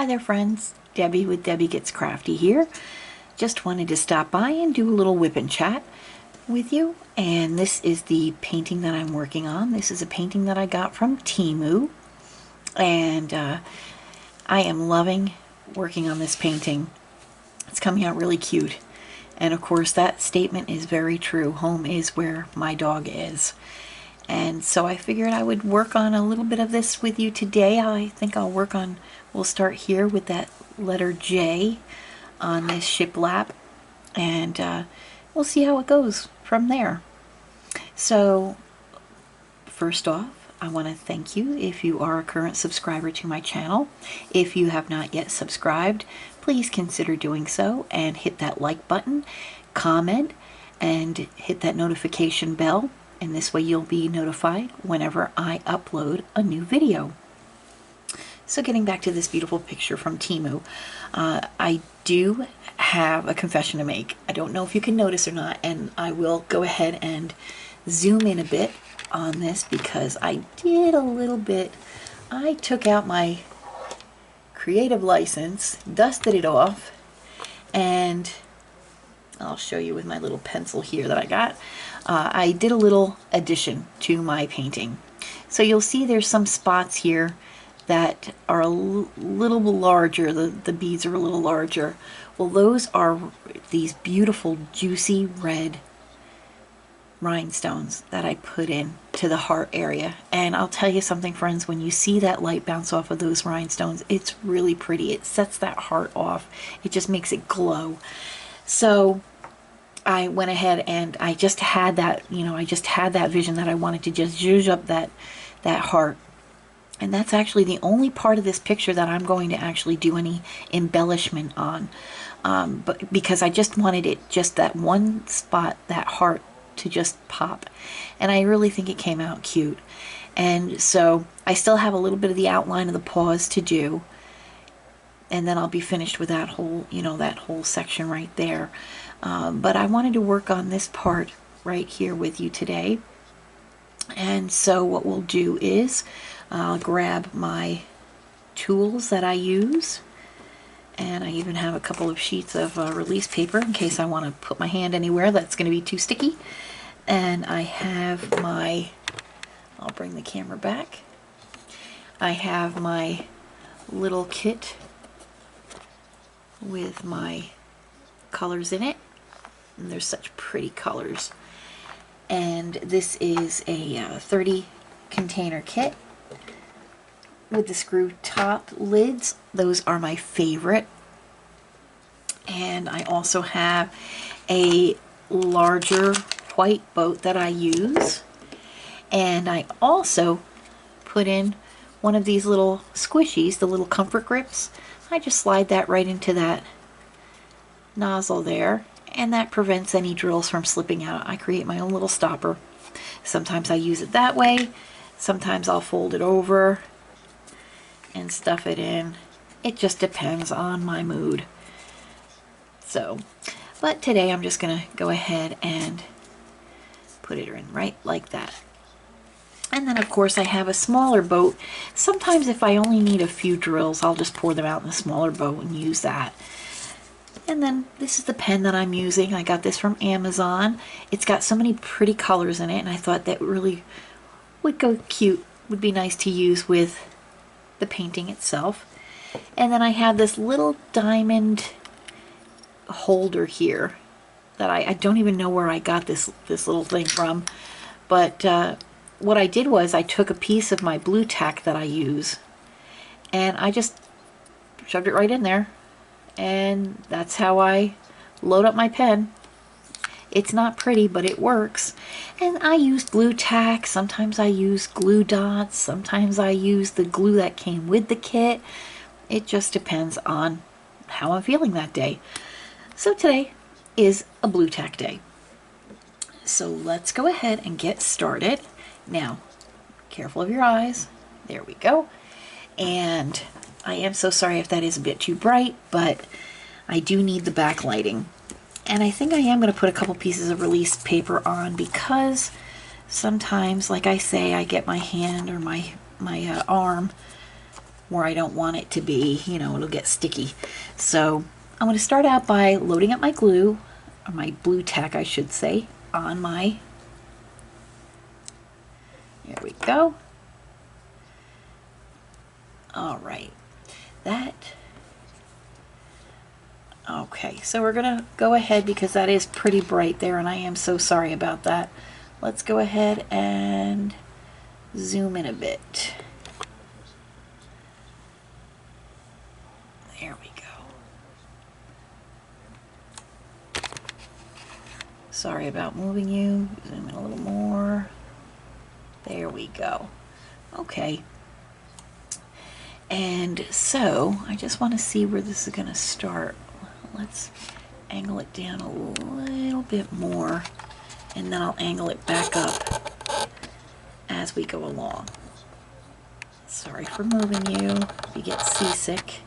Hi there friends, Debbie with Debbie Gets Crafty here. Just wanted to stop by and do a little whip and chat with you. And this is the painting that I'm working on. This is a painting that I got from Temu. And I am loving working on this painting. It's coming out really cute. And of course that statement is very true. Home is where my dog is. And so I figured I would work on a little bit of this with you today. I think we'll start here with that letter J on this shiplap, and we'll see how it goes from there. So first off, I want to thank you if you are a current subscriber to my channel. If you have not yet subscribed, please consider doing so and hit that like button, comment, and hit that notification bell. And this way you'll be notified whenever I upload a new video. So getting back to this beautiful picture from Temu, I do have a confession to make. I don't know if you can notice or not, and I will go ahead and zoom in a bit on this because I did a little bit. I took out my creative license, dusted it off, and I'll show you with my little pencil here that I got. I did a little addition to my painting. So you'll see there's some spots here that are a little larger. The beads are a little larger. Well, those are these beautiful juicy red rhinestones that I put in to the heart area. And I'll tell you something, friends, when you see that light bounce off of those rhinestones, it's really pretty. It sets that heart off. It just makes it glow. So I went ahead and I just had that, I just had that vision that I wanted to just zhuzh up that heart. And that's actually the only part of this picture that I'm going to actually do any embellishment on. But because I just wanted it, just that one spot, that heart, to just pop. And I really think it came out cute. And so I still have a little bit of the outline of the paws to do. And then I'll be finished with that whole, that whole section right there. But I wanted to work on this part right here with you today. And so what we'll do is I'll grab my tools that I use. And I even have a couple of sheets of release paper in case I want to put my hand anywhere that's going to be too sticky. And I have I'll bring the camera back. I have my little kit with my colors in it. And there's such pretty colors. And this is a 30 container kit with the screw top lids. Those are my favorite. And I also have a larger white boat that I use. And I also put in one of these little squishies, the little comfort grips. I just slide that right into that nozzle there, and that prevents any drills from slipping out. I create my own little stopper. Sometimes I use it that way. Sometimes I'll fold it over and stuff it in. It just depends on my mood. So, but today I'm just gonna go ahead and put it in right like that. And then of course I have a smaller boat. Sometimes if I only need a few drills, I'll just pour them out in a smaller boat and use that. And then this is the pen that I'm using. I got this from Amazon. It's got so many pretty colors in it, and I thought that really would go cute, would be nice to use with the painting itself. And then I have this little diamond holder here that I don't even know where I got this little thing from. But what I did was I took a piece of my blue tack that I use, and I just shoved it right in there. And that's how I load up my pen. It's not pretty, but it works. And I use glue tack. Sometimes I use glue dots. Sometimes I use the glue that came with the kit. It just depends on how I'm feeling that day. So today is a blue tack day. So let's go ahead and get started. Now, careful of your eyes. There we go. And I am so sorry if that is a bit too bright, but I do need the backlighting. And I think I am going to put a couple pieces of release paper on because sometimes, like I say, I get my hand or my arm where I don't want it to be, you know, it'll get sticky. So I'm going to start out by loading up my glue, or my blue tack I should say, on my, here we go. All right, that, okay, so we're gonna go ahead because that is pretty bright there and I am so sorry about that. Let's go ahead and zoom in a bit. There we go. Sorry about moving you. Zoom in a little more. There we go. Okay. And so I just want to see where this is going to start. Let's angle it down a little bit more and then I'll angle it back up as we go along. Sorry for moving you if you get seasick.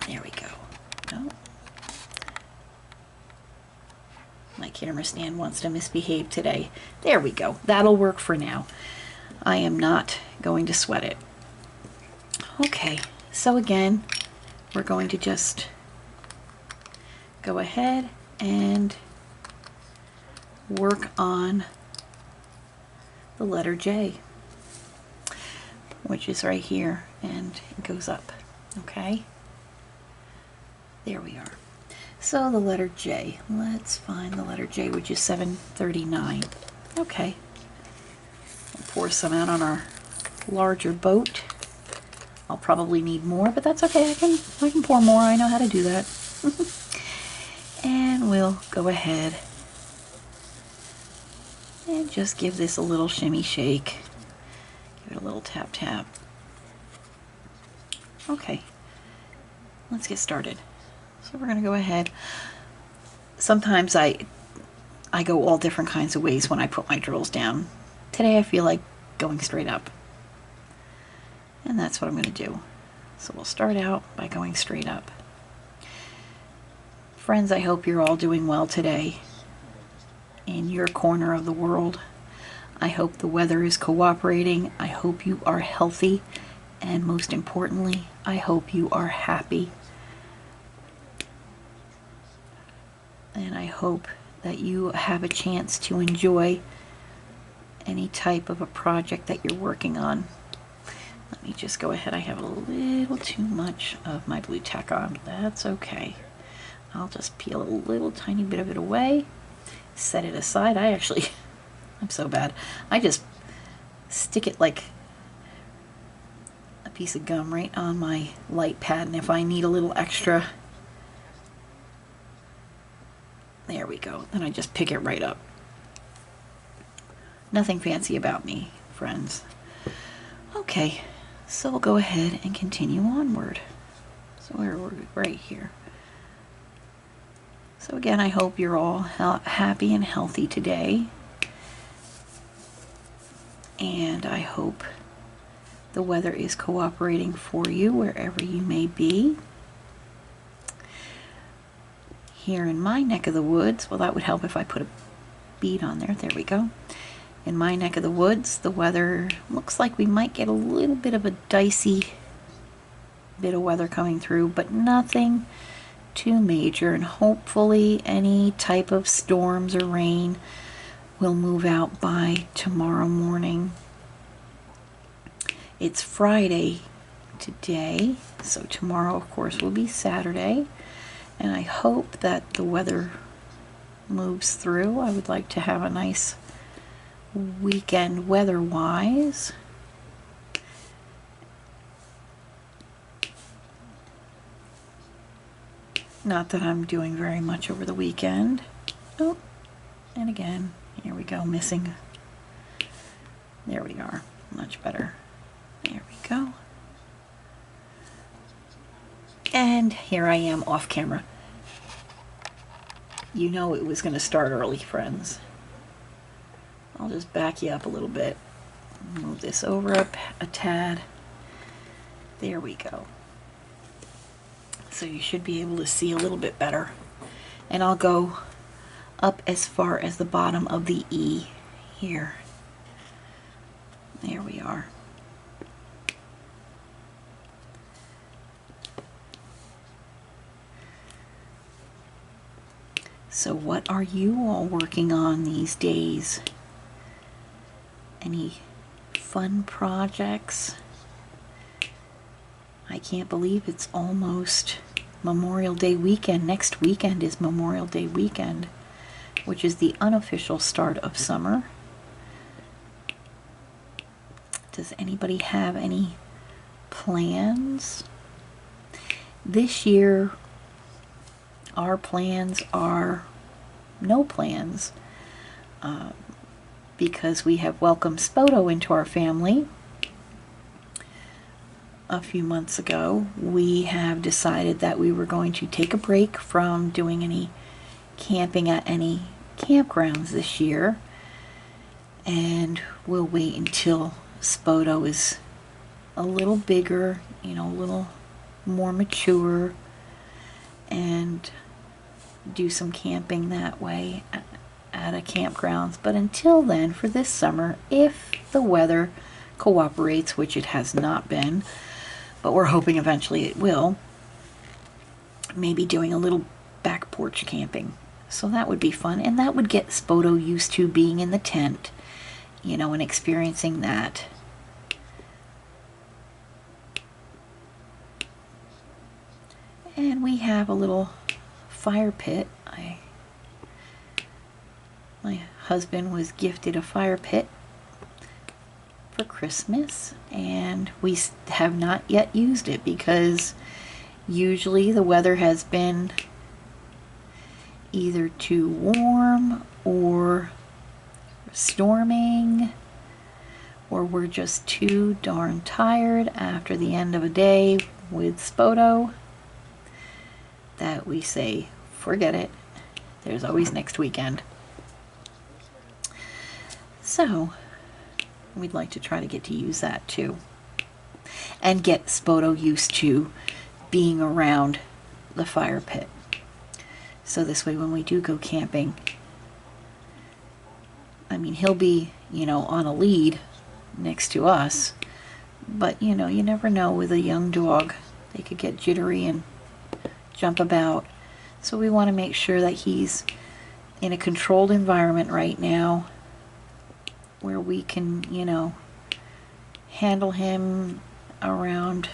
There we go. No. My camera stand wants to misbehave today. There we go. That'll work for now. I am not going to sweat it. Okay, so again, we're going to just go ahead and work on the letter J, which is right here, and it goes up. Okay, there we are. So the letter J, let's find the letter J, which is 739. Okay, we'll pour some out on our larger boat. I'll probably need more, but that's okay. I can pour more. I know how to do that. And we'll go ahead and just give this a little shimmy shake. Give it a little tap tap. Okay, let's get started. So we're going to go ahead. Sometimes I go all different kinds of ways when I put my drills down. Today I feel like going straight up. And that's what I'm going to do. So we'll start out by going straight up. Friends, I hope you're all doing well today in your corner of the world. I hope the weather is cooperating. I hope you are healthy. And most importantly, I hope you are happy. And I hope that you have a chance to enjoy any type of a project that you're working on. Let me just go ahead. I have a little too much of my blue tack on, but that's okay. I'll just peel a little tiny bit of it away, set it aside. I'm so bad. I just stick it like a piece of gum right on my light pad, and if I need a little extra, there we go. Then I just pick it right up. Nothing fancy about me, friends. Okay. So we'll go ahead and continue onward. So we're right here. So again, I hope you're all happy and healthy today. And I hope the weather is cooperating for you wherever you may be. Here in my neck of the woods, well, that would help if I put a bead on there. There we go. In my neck of the woods, the weather looks like we might get a little bit of a dicey bit of weather coming through, but nothing too major, and hopefully any type of storms or rain will move out by tomorrow morning. It's Friday today, so tomorrow, of course, will be Saturday, and I hope that the weather moves through. I would like to have a nice weekend weather-wise. Not that I'm doing very much over the weekend. Oh, and again, here we go, missing. There we are, much better. There we go. And here I am off camera. You know it was going to start early, friends. I'll just back you up a little bit. Move this over a tad. There we go. So you should be able to see a little bit better. And I'll go up as far as the bottom of the E here. There we are. So what are you all working on these days? Any fun projects? I can't believe it's almost Memorial Day weekend. Next weekend is Memorial Day weekend, which is the unofficial start of summer. Does anybody have any plans? This year, our plans are no plans, because we have welcomed Spoto into our family a few months ago. We have decided that we were going to take a break from doing any camping at any campgrounds this year, and we'll wait until Spoto is a little bigger, you know, a little more mature, and do some camping that way at a campgrounds. But until then, for this summer, if the weather cooperates, which it has not been, but we're hoping eventually it will, maybe doing a little back porch camping. So that would be fun, and that would get Spoto used to being in the tent, you know, and experiencing that. And we have a little fire pit. My husband was gifted a fire pit for Christmas, and we have not yet used it because usually the weather has been either too warm or storming, or we're just too darn tired after the end of a day with Spoto that we say, forget it, there's always next weekend. So we'd like to try to get to use that too, and get Spoto used to being around the fire pit. So this way, when we do go camping, I mean, he'll be, you know, on a lead next to us, but you know, you never know with a young dog. They could get jittery and jump about. So we want to make sure that he's in a controlled environment right now where we can, you know, handle him around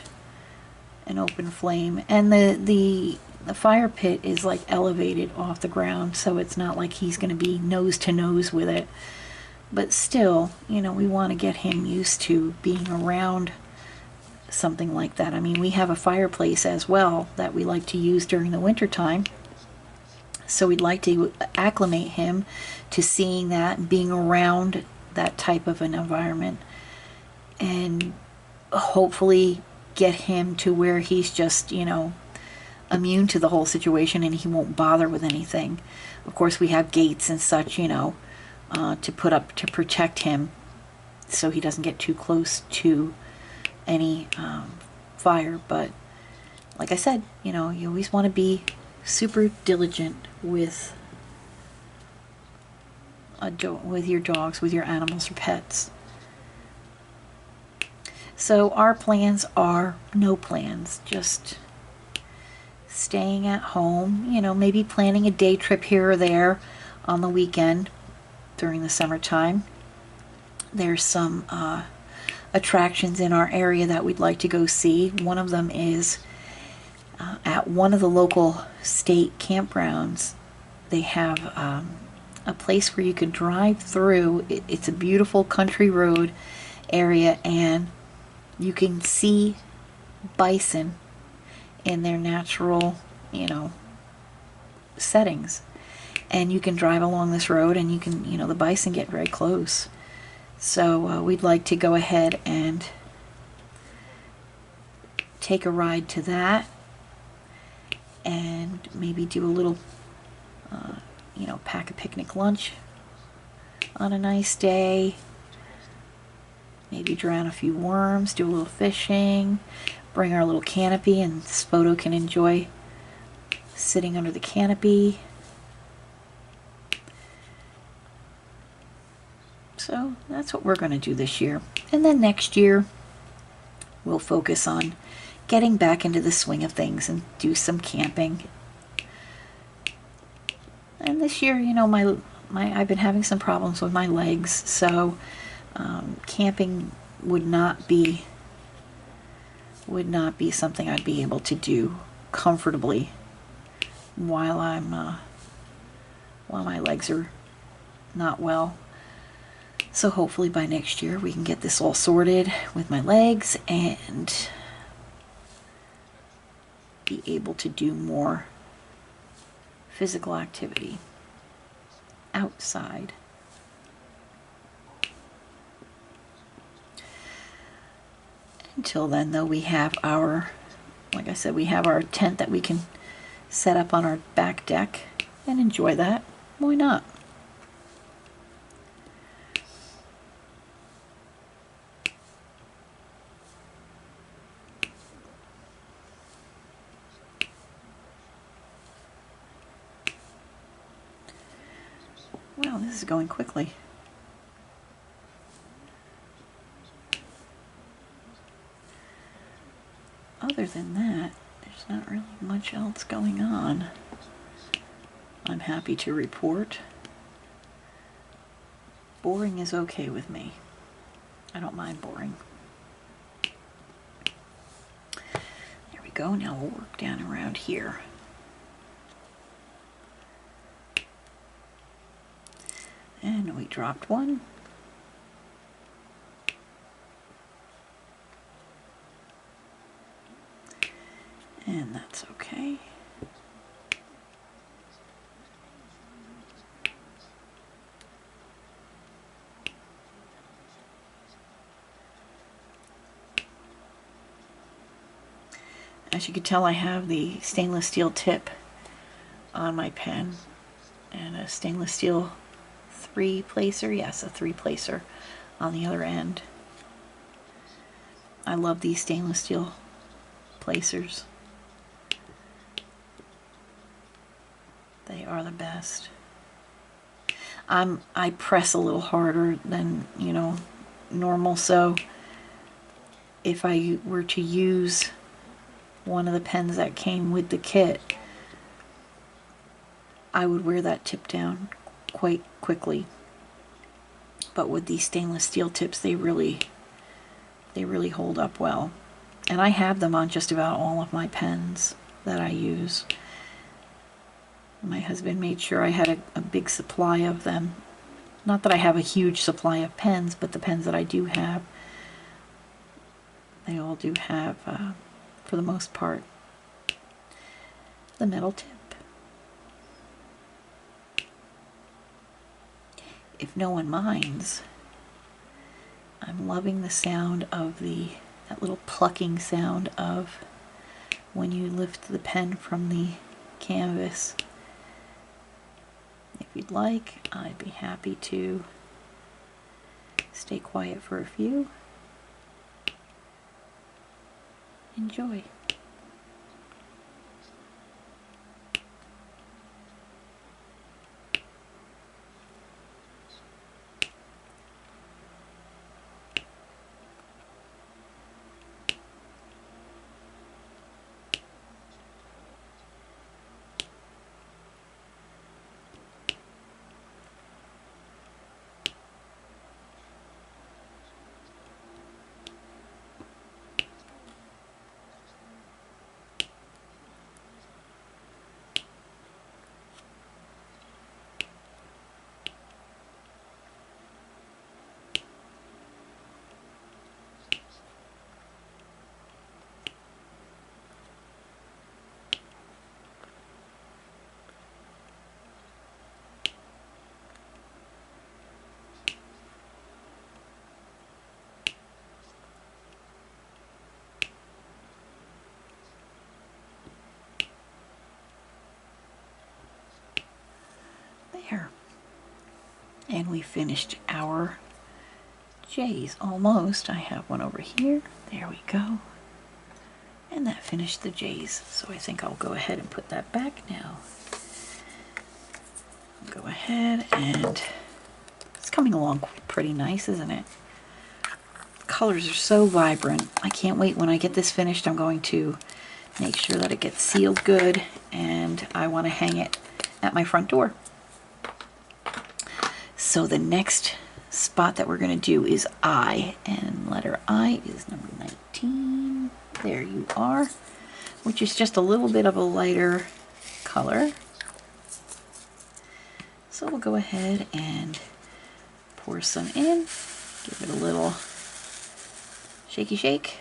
an open flame. And the fire pit is like elevated off the ground, so it's not like he's going to be nose to nose with it. But still, you know, we want to get him used to being around something like that. I mean, we have a fireplace as well that we like to use during the winter time. So we'd like to acclimate him to seeing that and being around that type of an environment, and hopefully get him to where he's just, you know, immune to the whole situation and he won't bother with anything. Of course, we have gates and such, you know, to put up to protect him so he doesn't get too close to any fire. But like I said, you know, you always want to be super diligent with your dogs, with your animals or pets. So our plans are no plans, just staying at home, you know, maybe planning a day trip here or there on the weekend during the summertime. There's some attractions in our area that we'd like to go see. One of them is at one of the local state campgrounds. They have a place where you could drive through. It's a beautiful country road area, and you can see bison in their natural, you know, settings. And you can drive along this road and you can, you know, the bison get very close. So we'd like to go ahead and take a ride to that, and maybe do a little, you know, pack a picnic lunch on a nice day. Maybe drown a few worms, do a little fishing, bring our little canopy, and Spoto can enjoy sitting under the canopy. So that's what we're going to do this year. And then next year, we'll focus on getting back into the swing of things and do some camping. And this year, you know, my I've been having some problems with my legs, so camping would not be something I'd be able to do comfortably while while my legs are not well. So hopefully by next year we can get this all sorted with my legs and be able to do more physical activity outside. Until then, though, we have our, like I said, we have our tent that we can set up on our back deck and enjoy that. Why not? Wow, this is going quickly. Other than that, there's not really much else going on. I'm happy to report. Boring is okay with me. I don't mind boring. There we go. Now we'll work down around here. And we dropped one. And that's okay. As you can tell, I have the stainless steel tip on my pen and a stainless steel 3-placer. Yes, a 3-placer on the other end. I love these stainless steel placers. They are the best. I press a little harder than, you know, normal, so if I were to use one of the pens that came with the kit, I would wear that tip down quite quickly. But with these stainless steel tips, they really hold up well. And I have them on just about all of my pens that I use. My husband made sure I had a big supply of them. Not that I have a huge supply of pens, but the pens that I do have, they all do have, for the most part, the metal tip. If no one minds, I'm loving the sound of that little plucking sound of when you lift the pen from the canvas. If you'd like, I'd be happy to stay quiet for a few. Enjoy. There. And we finished our J's almost. I have one over here. There we go. And that finished the J's. So I think I'll go ahead and put that back now. Go ahead, and it's coming along pretty nice, isn't it? The colors are so vibrant. I can't wait. When I get this finished, I'm going to make sure that it gets sealed good, and I want to hang it at my front door. So the next spot that we're going to do is I, and letter I is number 19. There you are, which is just a little bit of a lighter color. So we'll go ahead and pour some in, give it a little shaky shake,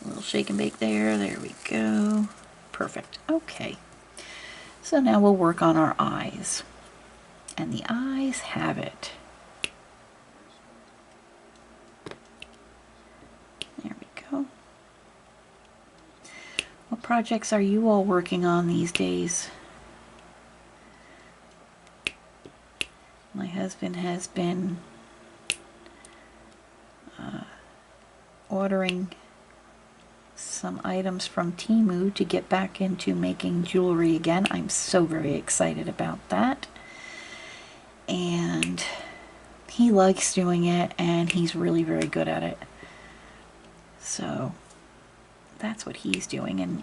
a little shake and bake there. There we go. Perfect. Okay. So now we'll work on our eyes. And the eyes have it. There we go. What projects are you all working on these days? My husband has been ordering some items from Temu to get back into making jewelry again. I'm so very excited about that. And he likes doing it, and he's really very good at it. So that's what he's doing. And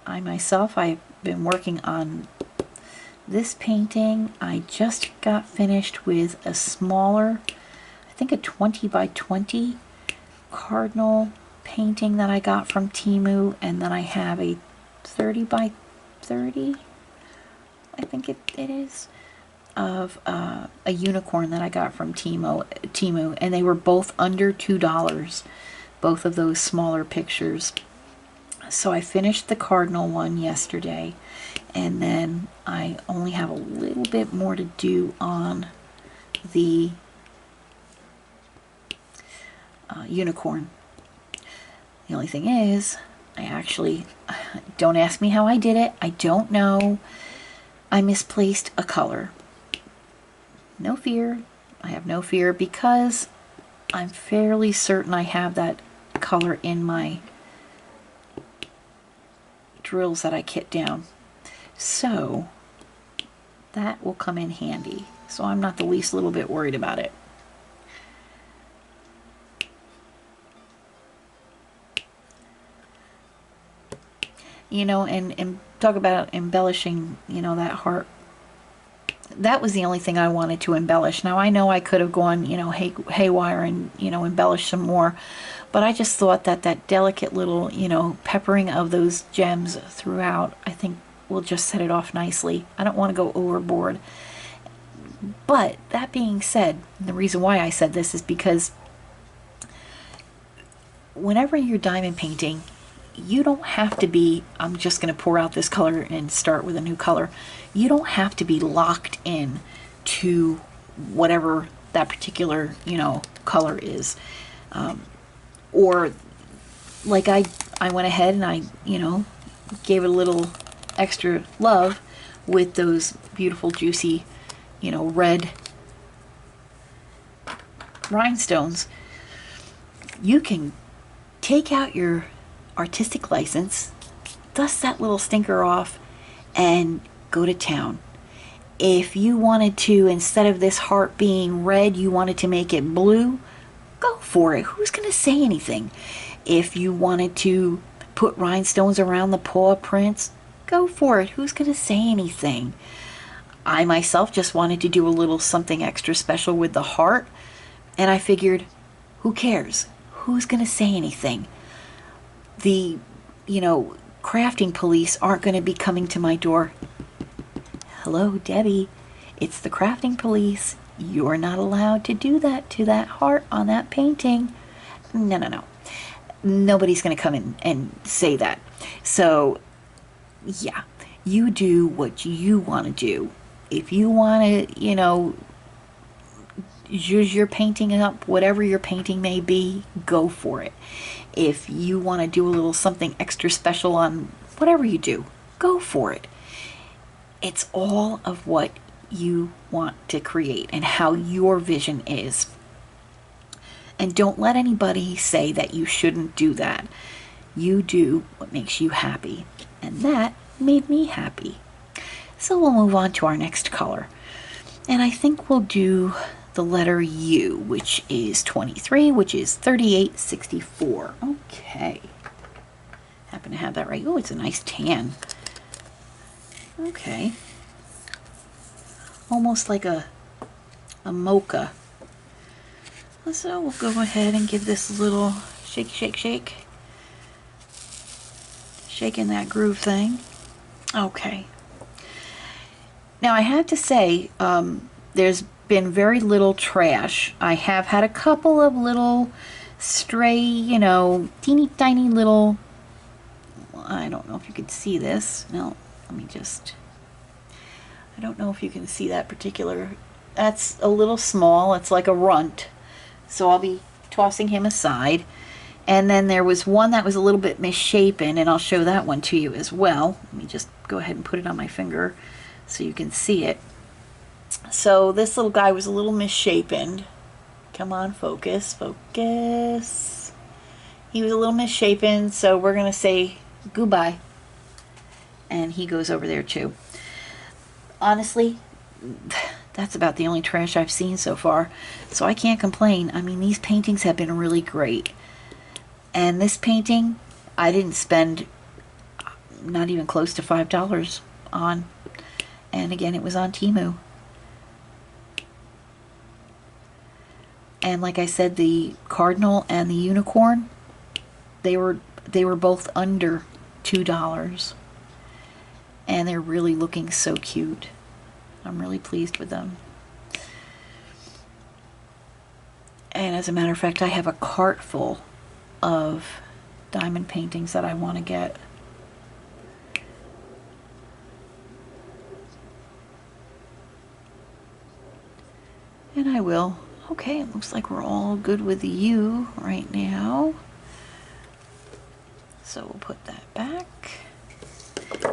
I myself, I've been working on this painting. I just got finished with a smaller, I think a 20 by 20 cardinal painting that I got from Temu, and then I have a 30 by 30, I think it is, of a unicorn that I got from Temu, and they were both under $2, both of those smaller pictures. So I finished the cardinal one yesterday, and then I only have a little bit more to do on the unicorn. The only thing is, I actually, don't ask me how I did it, I don't know. I misplaced a color. No fear, I have no fear, because I'm fairly certain I have that color in my drills that I kit down. So that will come in handy. So I'm not the least little bit worried about it. You know, and talk about embellishing, you know, that heart. That was the only thing I wanted to embellish. Now I know I could have gone, you know, haywire and, you know, embellished some more, but I just thought that that delicate little, you know, peppering of those gems throughout, I think will just set it off nicely. I don't want to go overboard. But that being said, the reason why I said this is because whenever you're diamond painting, you don't have to be, I'm just going to pour out this color and start with a new color. You don't have to be locked in to whatever that particular, you know, color is. Or like I went ahead and I, you know, gave it a little extra love with those beautiful juicy, you know, red rhinestones. You can take out your artistic license, dust that little stinker off, and go to town. If you wanted to, instead of this heart being red, you wanted to make it blue, go for it. Who's going to say anything? If you wanted to put rhinestones around the paw prints, go for it. Who's going to say anything? I myself just wanted to do a little something extra special with the heart, and I figured, who cares? Who's going to say anything? The, you know, crafting police aren't going to be coming to my door. Hello, Debbie. It's the crafting police. You're not allowed to do that to that heart on that painting. No, no, no. Nobody's going to come in and say that. So, yeah, you do what you want to do. If you want to, you know, use your painting up, whatever your painting may be, go for it. If you want to do a little something extra special on whatever you do, go for it. It's all of what you want to create and how your vision is. And don't let anybody say that you shouldn't do that. You do what makes you happy. And that made me happy. So we'll move on to our next color. And I think we'll do the letter U, which is 23, which is 3864. Okay. Happen to have that right. Oh, it's a nice tan. Okay. Almost like a a mocha. So we'll go ahead and give this a little shake, shake, shake. Shaking that groove thing. Okay. Now I have to say, there's been very little trash. I have had a couple of little stray, you know, teeny tiny little, I don't know if you could see this. No, let me just, I don't know if you can see that particular, that's a little small. It's like a runt. So I'll be tossing him aside. And then there was one that was a little bit misshapen, and I'll show that one to you as well. Let me just go ahead and put it on my finger so you can see it. So this little guy was a little misshapen. Come on, focus, focus. He was a little misshapen, so we're going to say goodbye. And he goes over there too. Honestly, that's about the only trash I've seen so far, so I can't complain. I mean, these paintings have been really great. And this painting, I didn't spend not even close to $5 on. And again, it was on Temu. And like I said, the cardinal and the unicorn, they were both under $2. And they're really looking so cute. I'm really pleased with them. And as a matter of fact, I have a cart full of diamond paintings that I want to get. And I will. Okay, it looks like we're all good with the U right now. So we'll put that back.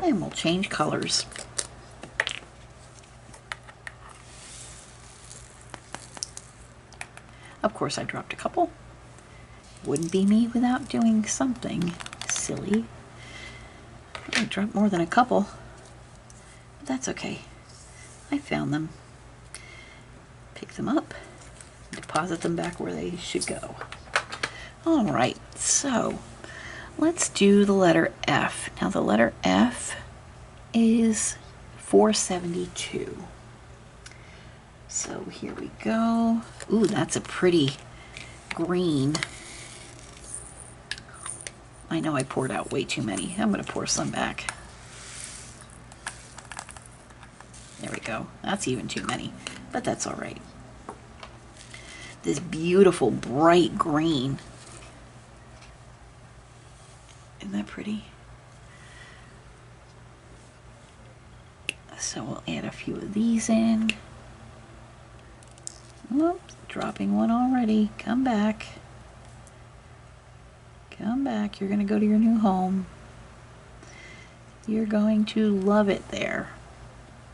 And we'll change colors. Of course, I dropped a couple. Wouldn't be me without doing something silly. I dropped more than a couple, but that's okay. I found them. Pick them up, deposit them back where they should go. All right, so let's do the letter F. Now the letter F is 472. So here we go. Ooh, that's a pretty green. I know I poured out way too many. I'm going to pour some back. There we go. That's even too many, but that's all right. This beautiful bright green. Isn't that pretty? So we'll add a few of these in. Whoops, dropping one already. Come back. Come back. You're going to go to your new home. You're going to love it there.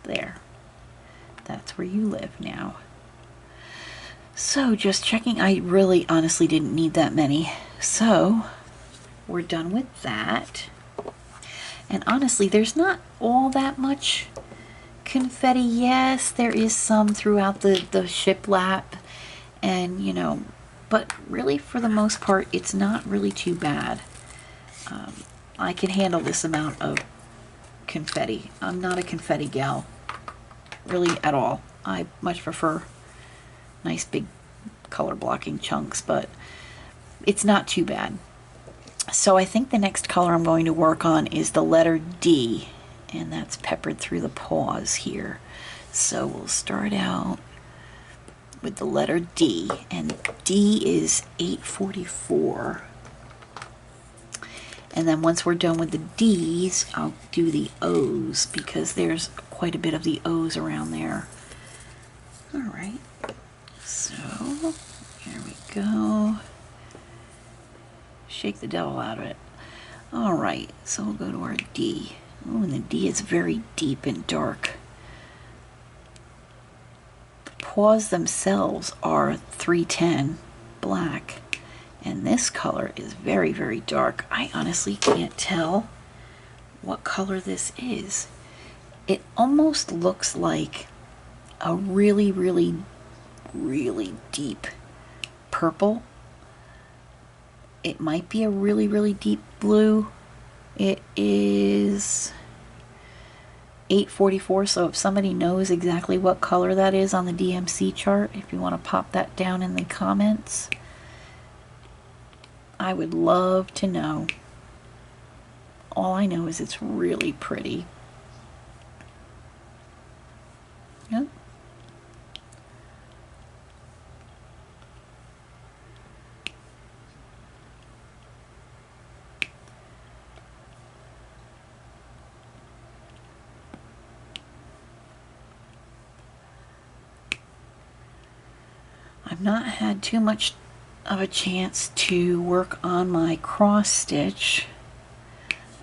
There. That's where you live now. So just checking. I really honestly didn't need that many. So we're done with that. And honestly, there's not all that much confetti. Yes, there is some throughout the shiplap. And, you know, but really, for the most part, it's not really too bad. I can handle this amount of confetti. I'm not a confetti gal, really, at all. I much prefer nice big color blocking chunks, but it's not too bad. So I think the next color I'm going to work on is the letter D, and that's peppered through the paws here. So we'll start out with the letter D, and D is 844. And then once we're done with the D's, I'll do the O's, because there's quite a bit of the O's around there. All right, so here we go. Shake the devil out of it. All right, so we'll go to our D. Oh, and the D is very deep and dark. Paws themselves are 310 black, and this color is very, very dark. I honestly can't tell what color this is. It almost looks like a really, really, really deep purple. It might be a really, really deep blue. It is 844, so if somebody knows exactly what color that is on the DMC chart, if you want to pop that down in the comments, I would love to know. All I know is it's really pretty. Yep. I've not had too much of a chance to work on my cross stitch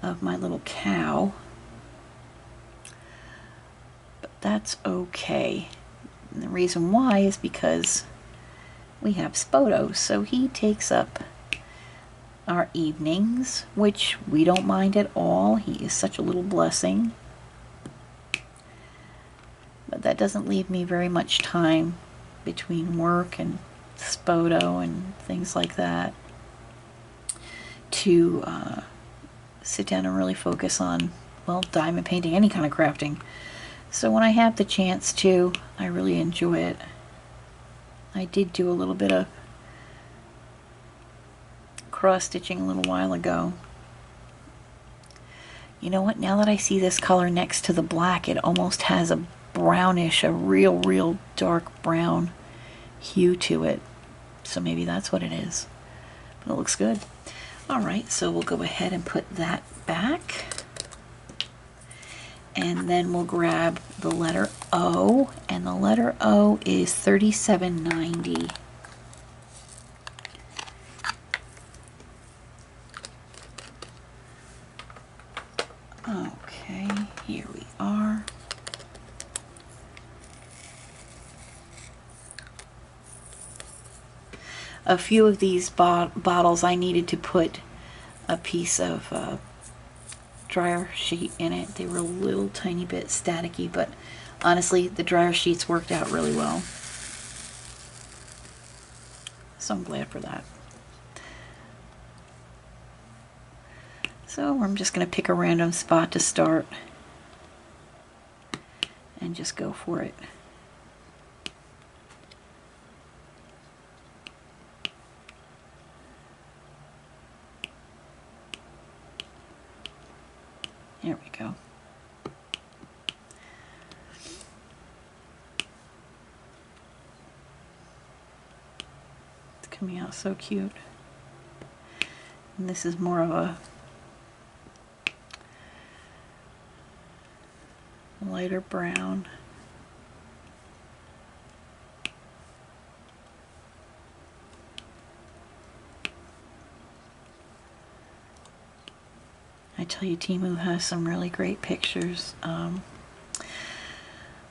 of my little cow, but that's okay. And the reason why is because we have Spoto, so he takes up our evenings, which we don't mind at all. He is such a little blessing, but that doesn't leave me very much time between work and Spoto and things like that to sit down and really focus on, well, diamond painting, any kind of crafting. So when I have the chance to, I really enjoy it. I did do a little bit of cross stitching a little while ago. You know what, now that I see this color next to the black, it almost has a brownish, a real dark brown hue to it. So maybe that's what it is. But it looks good. Alright, so we'll go ahead and put that back. And then we'll grab the letter O, and the letter O is 3790. Okay, here we are. A few of these bottles I needed to put a piece of dryer sheet in it. They were a little tiny bit staticky, but honestly the dryer sheets worked out really well. So I'm glad for that. So I'm just going to pick a random spot to start and just go for it. There we go. It's coming out so cute. And this is more of a lighter brown. I tell you, Temu has some really great pictures.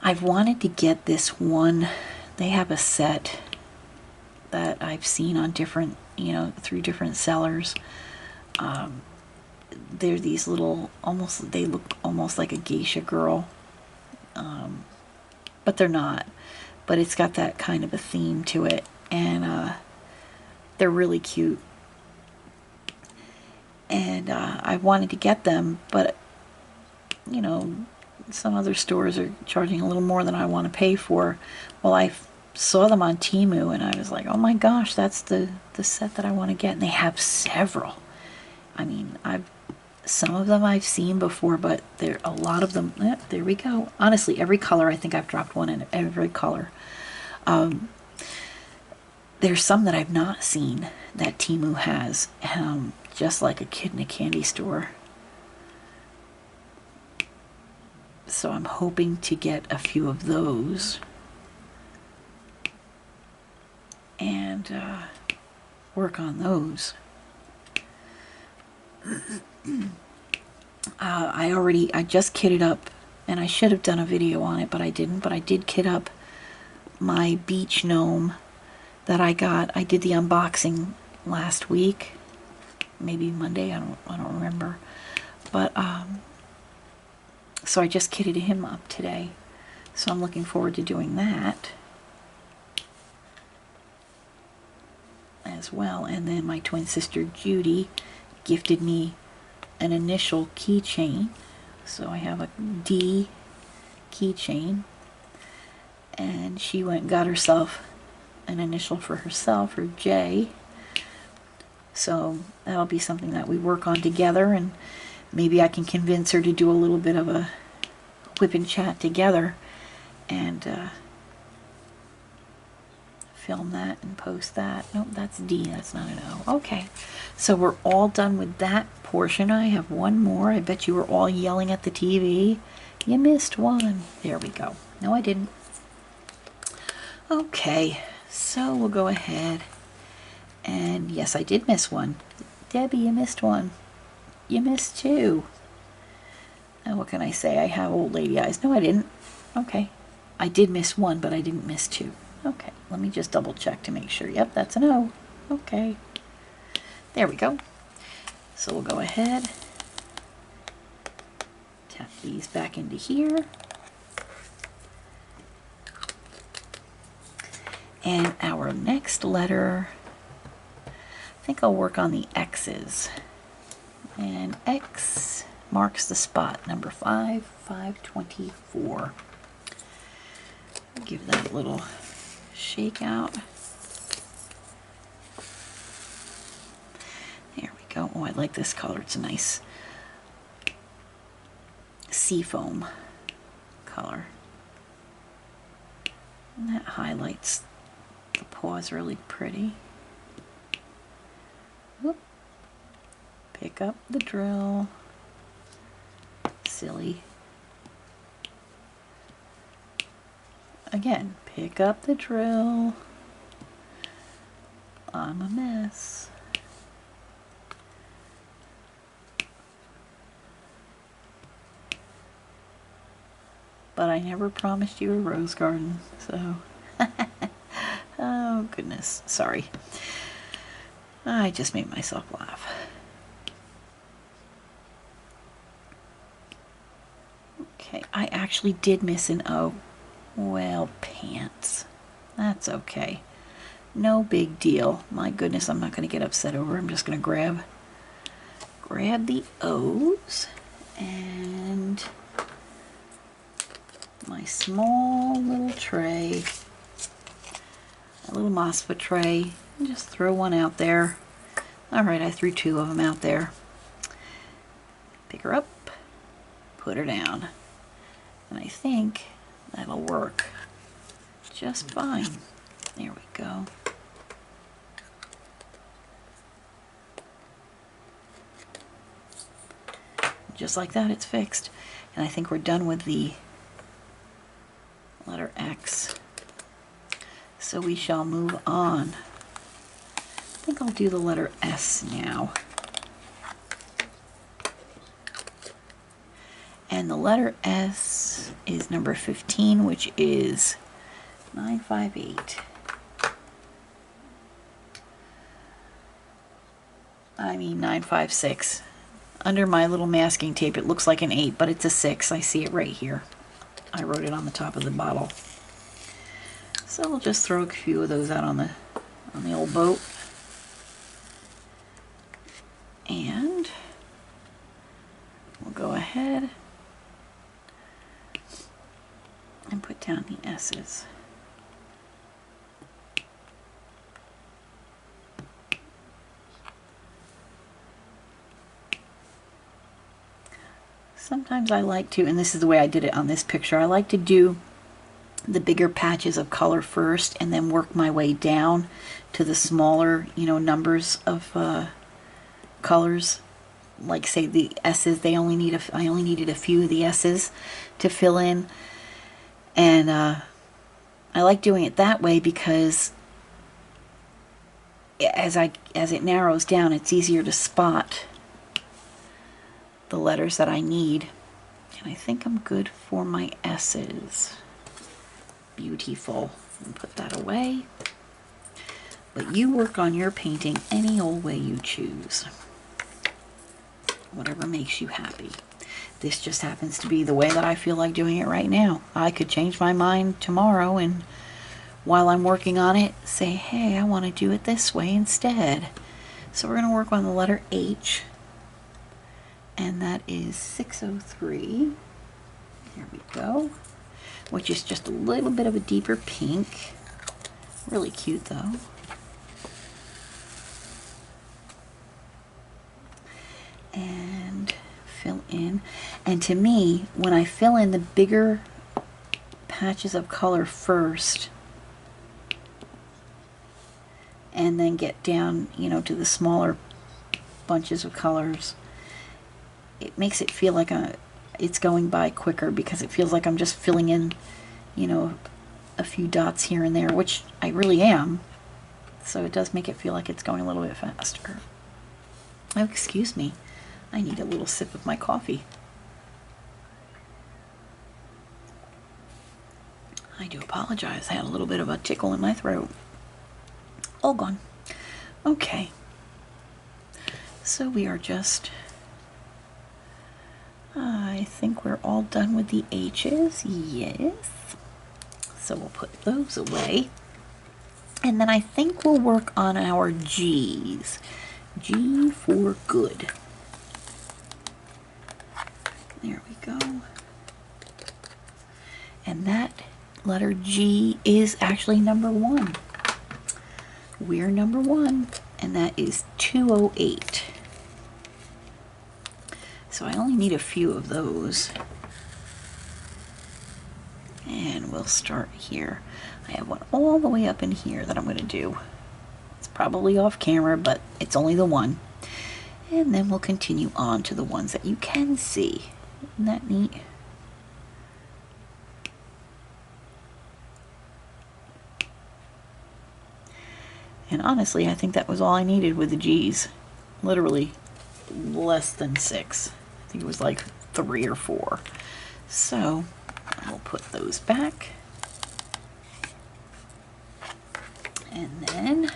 I've wanted to get this one. They have a set that I've seen on different, you know, through different sellers. They're these little, they look almost like a geisha girl, but they're not. But it's got that kind of a theme to it, and they're really cute. And I wanted to get them, but you know, some other stores are charging a little more than I want to pay for. Well, I saw them on Temu and I was like, oh my gosh, that's the set that I want to get. And they have several. I mean, some of them I've seen before, but there a lot of them. There we go. Honestly, every color, I think I've dropped one in every color. There's some that I've not seen that Temu has. Just like a kid in a candy store. So I'm hoping to get a few of those and work on those. I just kitted up, and I should have done a video on it, but I didn't. But I did kit up my beach gnome that I got. I did the unboxing last week. Maybe Monday, I don't remember, but so I just kitted him up today, so I'm looking forward to doing that as well. And then my twin sister Judy gifted me an initial keychain, so I have a D keychain. And she went and got herself an initial for herself, or J. So that'll be something that we work on together, and maybe I can convince her to do a little bit of a WIP and chat together and film that and post that. Nope, that's D, that's not an O. Okay, so we're all done with that portion. I have one more. I bet you were all yelling at the TV. You missed one. There we go. No, I didn't. Okay, so we'll go ahead and yes, I did miss one. Debbie, you missed one. You missed two. Now what can I say? I have old lady eyes. No, I didn't. Okay. I did miss one, but I didn't miss two. Okay, let me just double check to make sure. Yep, that's an O. Okay. There we go. So we'll go ahead, tap these back into here. And our next letter, I think I'll work on the X's. And X marks the spot, number 5, 524. Give that a little shake out. There we go. Oh, I like this color. It's a nice seafoam color. And that highlights the paws really pretty. Whoop. Pick up the drill. Silly. Again, pick up the drill. I'm a mess. But I never promised you a rose garden, so... Oh, goodness. Sorry. I just made myself laugh. Okay, I actually did miss an O. Well, pants. That's okay. No big deal. My goodness, I'm not going to get upset over it. I'm just going to grab the O's and my small little tray, a little MOSFET tray, and just throw one out there. Alright, I threw two of them out there. Pick her up, put her down, and I think that'll work just fine. There we go. Just like that, it's fixed. And I think we're done with the letter X. So we shall move on. I think I'll do the letter S now. And the letter S is number 15, which is 958. I mean 956. Under my little masking tape, it looks like an 8, but it's a 6. I see it right here. I wrote it on the top of the bottle. So we'll just throw a few of those out on the old boat. And we'll go ahead and put down the S's. Sometimes I like to, and this is the way I did it on this picture, I like to do the bigger patches of color first and then work my way down to the smaller, you know, numbers of colors. Like say the S's, I only needed a few of the S's to fill in. And I like doing it that way because as it narrows down, it's easier to spot the letters that I need. And I think I'm good for my S's. Beautiful. And put that away. But you work on your painting any old way you choose. Whatever makes you happy. This just happens to be the way that I feel like doing it right now. I could change my mind tomorrow and while I'm working on it, say, hey, I want to do it this way instead. So we're going to work on the letter H. And that is 603. There we go. which is just a little bit of a deeper pink. Really cute though. And fill in. And to me, when I fill in the bigger patches of color first, and then get down, you know, to the smaller bunches of colors, it makes it feel like it's going by quicker, because it feels like I'm just filling in, you know, a few dots here and there, which I really am. So it does make it feel like it's going a little bit faster. Oh, excuse me. I need a little sip of my coffee. I do apologize. I had a little bit of a tickle in my throat. All gone. Okay. So we are just... I think we're all done with the H's. Yes. So we'll put those away. And then I think we'll work on our G's. G for good. There we go. And that letter G is actually number 1. We're number 1, and that is 208. So I only need a few of those. And we'll start here. I have one all the way up in here that I'm going to do. It's probably off camera, but it's only the one. And then we'll continue on to the ones that you can see. Isn't that neat? And honestly, I think that was all I needed with the G's. Literally less than 6. I think it was like 3 or 4. So we'll put those back. And then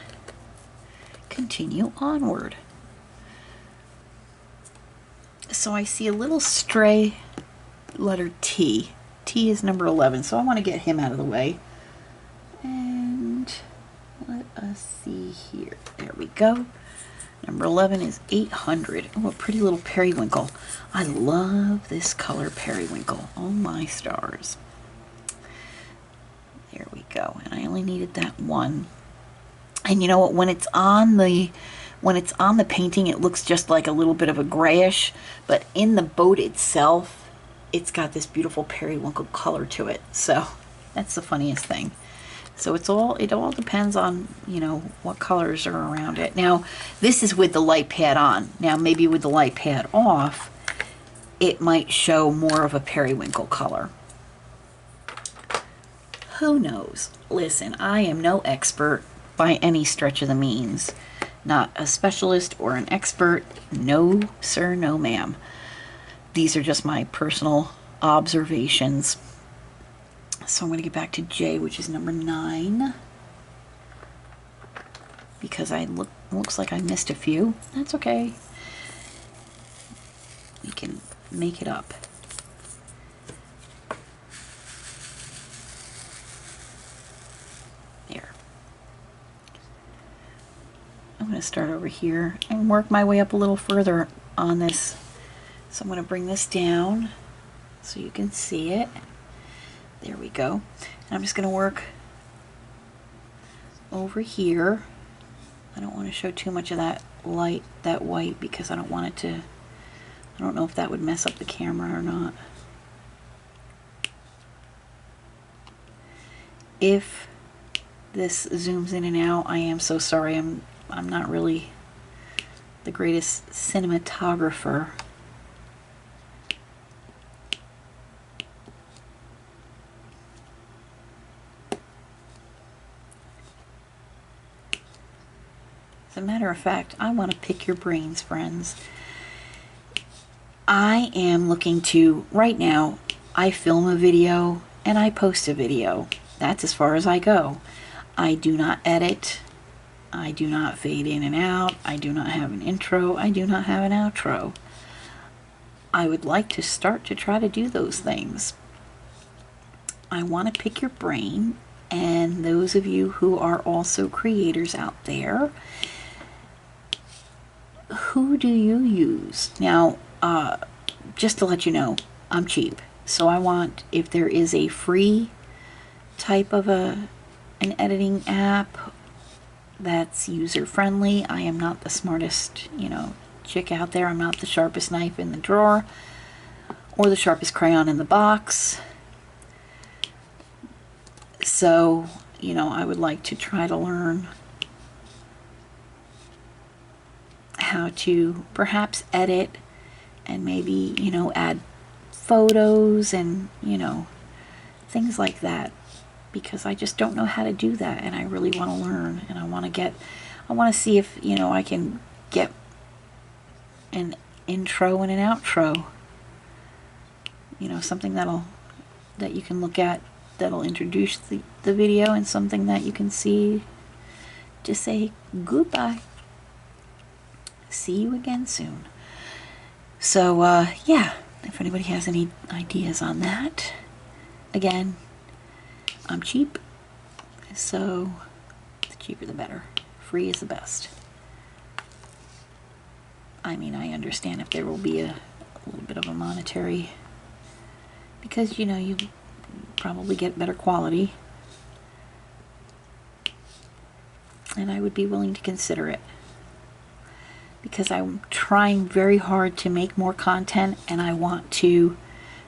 continue onward. So I see a little stray letter T. T is number 11, so I want to get him out of the way. And let us see here. There we go. Number 11 is 800. Oh, a pretty little periwinkle. I love this color periwinkle. Oh my stars. There we go. And I only needed that one. And you know what? When it's on the painting, it looks just like a little bit of a grayish, but in the boat itself, it's got this beautiful periwinkle color to it. So that's the funniest thing. So it all depends on, you know, what colors are around it. Now, this is with the light pad on. Now, maybe with the light pad off, it might show more of a periwinkle color. Who knows? Listen, I am no expert by any stretch of the means. Not a specialist or an expert. No, sir, no, ma'am. These are just my personal observations. So I'm going to get back to J, which is number 9. Because looks like I missed a few. That's okay. We can make it up. There. I'm going to start over here and work my way up a little further on this. So I'm going to bring this down so you can see it. There we go. And I'm just going to work over here. I don't want to show too much of that white, because I don't want it to, I don't know if that would mess up the camera or not. If this zooms in and out, I am so sorry. I'm not really the greatest cinematographer. As a matter of fact, I want to pick your brains, friends. I am looking to, right now, I film a video and I post a video. That's as far as I go. I do not edit. I do not fade in and out. I do not have an intro. I do not have an outro. I would like to start to try to do those things. I want to pick your brain, and those of you who are also creators out there, who do you use? Now, just to let you know, I'm cheap. So I want, if there is a free type of an editing app that's user friendly. I am not the smartest, chick out there. I'm not the sharpest knife in the drawer or the sharpest crayon in the box. So, I would like to try to learn how to perhaps edit and maybe, add photos and, things like that, because I just don't know how to do that, and I really want to learn, and I want to see if, I can get an intro and an outro, something that you can look at, that'll introduce the video, and something that you can see to say goodbye. See you again soon. So, yeah, if anybody has any ideas on that, again, I'm cheap, so the cheaper the better. Free is the best. I mean, I understand if there will be a little bit of a monetary, because, you probably get better quality, and I would be willing to consider it, because I'm trying very hard to make more content, and I want to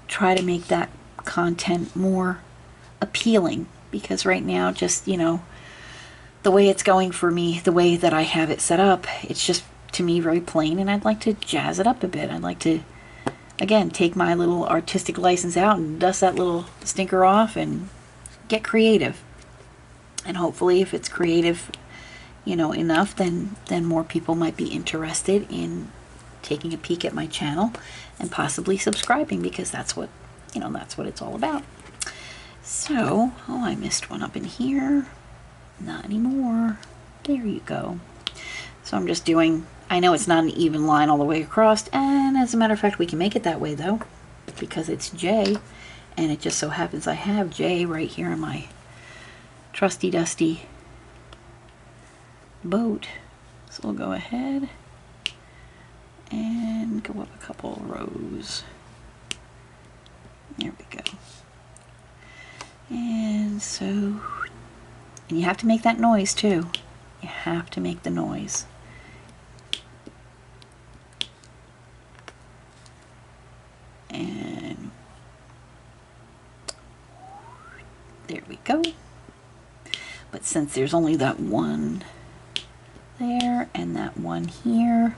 try to make that content more appealing, because right now, just, the way it's going for me, the way that I have it set up, it's just, to me, very plain, and I'd like to jazz it up a bit. I'd like to, again, take my little artistic license out and dust that little stinker off and get creative. And hopefully, if it's creative, enough, then more people might be interested in taking a peek at my channel and possibly subscribing, because that's what, that's what it's all about. So, oh, I missed one up in here. Not anymore. There you go. So I'm just doing, I know it's not an even line all the way across, and as a matter of fact, we can make it that way though, because it's J, and it just so happens I have J right here in my trusty dusty boat. So we'll go ahead and go up a couple rows. There we go. And so, and you have to make that noise too. You have to make the noise. And there we go. But since there's only that one there and that one here,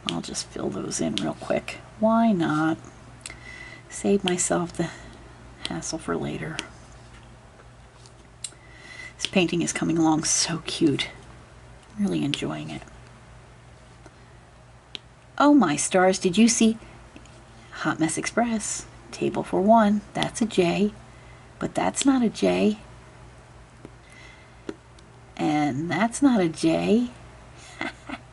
I'll just fill those in real quick. Why not? Save myself the hassle for later. This painting is coming along so cute. Really enjoying it. Oh my stars, did you see Hot Mess Express? Table for one. That's a J, but that's not a J. And that's not a J.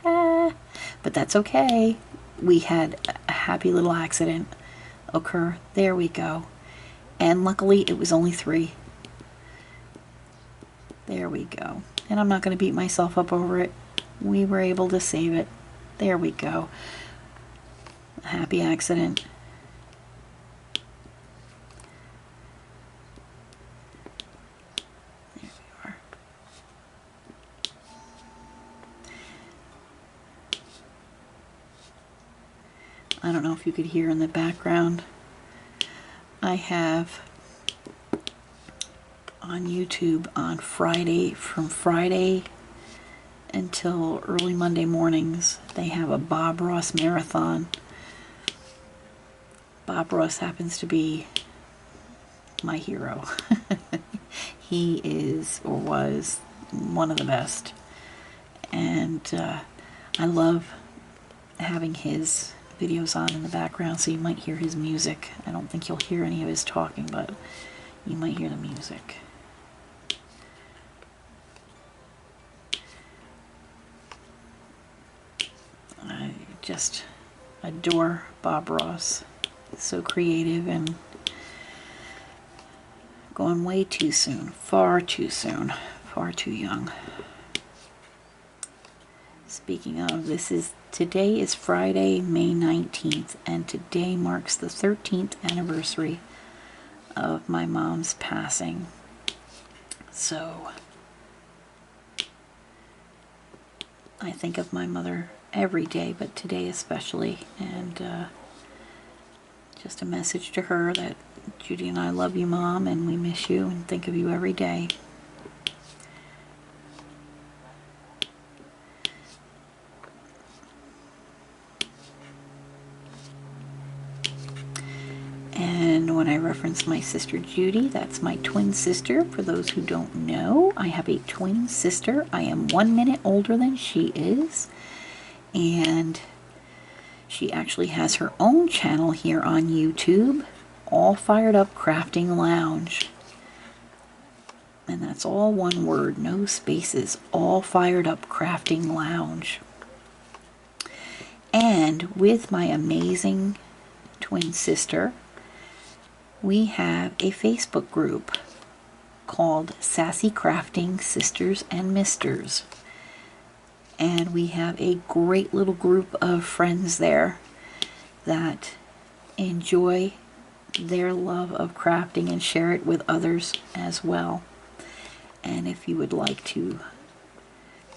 But that's okay. We had a happy little accident occur. There we go. And luckily it was only 3. There we go. And I'm not going to beat myself up over it. We were able to save it. There we go. A happy accident. There we are. I don't know if you could hear in the background. I have on YouTube on Friday, from Friday until early Monday mornings, they have a Bob Ross marathon. Bob Ross happens to be my hero. He is, or was, one of the best. And I love having his videos on in the background, so you might hear his music. I don't think you'll hear any of his talking, but you might hear the music. I just adore Bob Ross. He's so creative and going way too soon. Far too soon. Far too young. Speaking of, today is Friday, May 19th, and today marks the 13th anniversary of my mom's passing. So I think of my mother every day, but today especially, and just a message to her that Judy and I love you, Mom, and we miss you and think of you every day. And when I reference my sister Judy, that's my twin sister. For those who don't know, I have a twin sister. I am 1 minute older than she is. And she actually has her own channel here on YouTube, All Fired Up Crafting Lounge. And that's all one word, no spaces, All Fired Up Crafting Lounge. And with my amazing twin sister, we have a Facebook group called Sassy Crafting Sisters and Misters. And we have a great little group of friends there that enjoy their love of crafting and share it with others as well. And if you would like to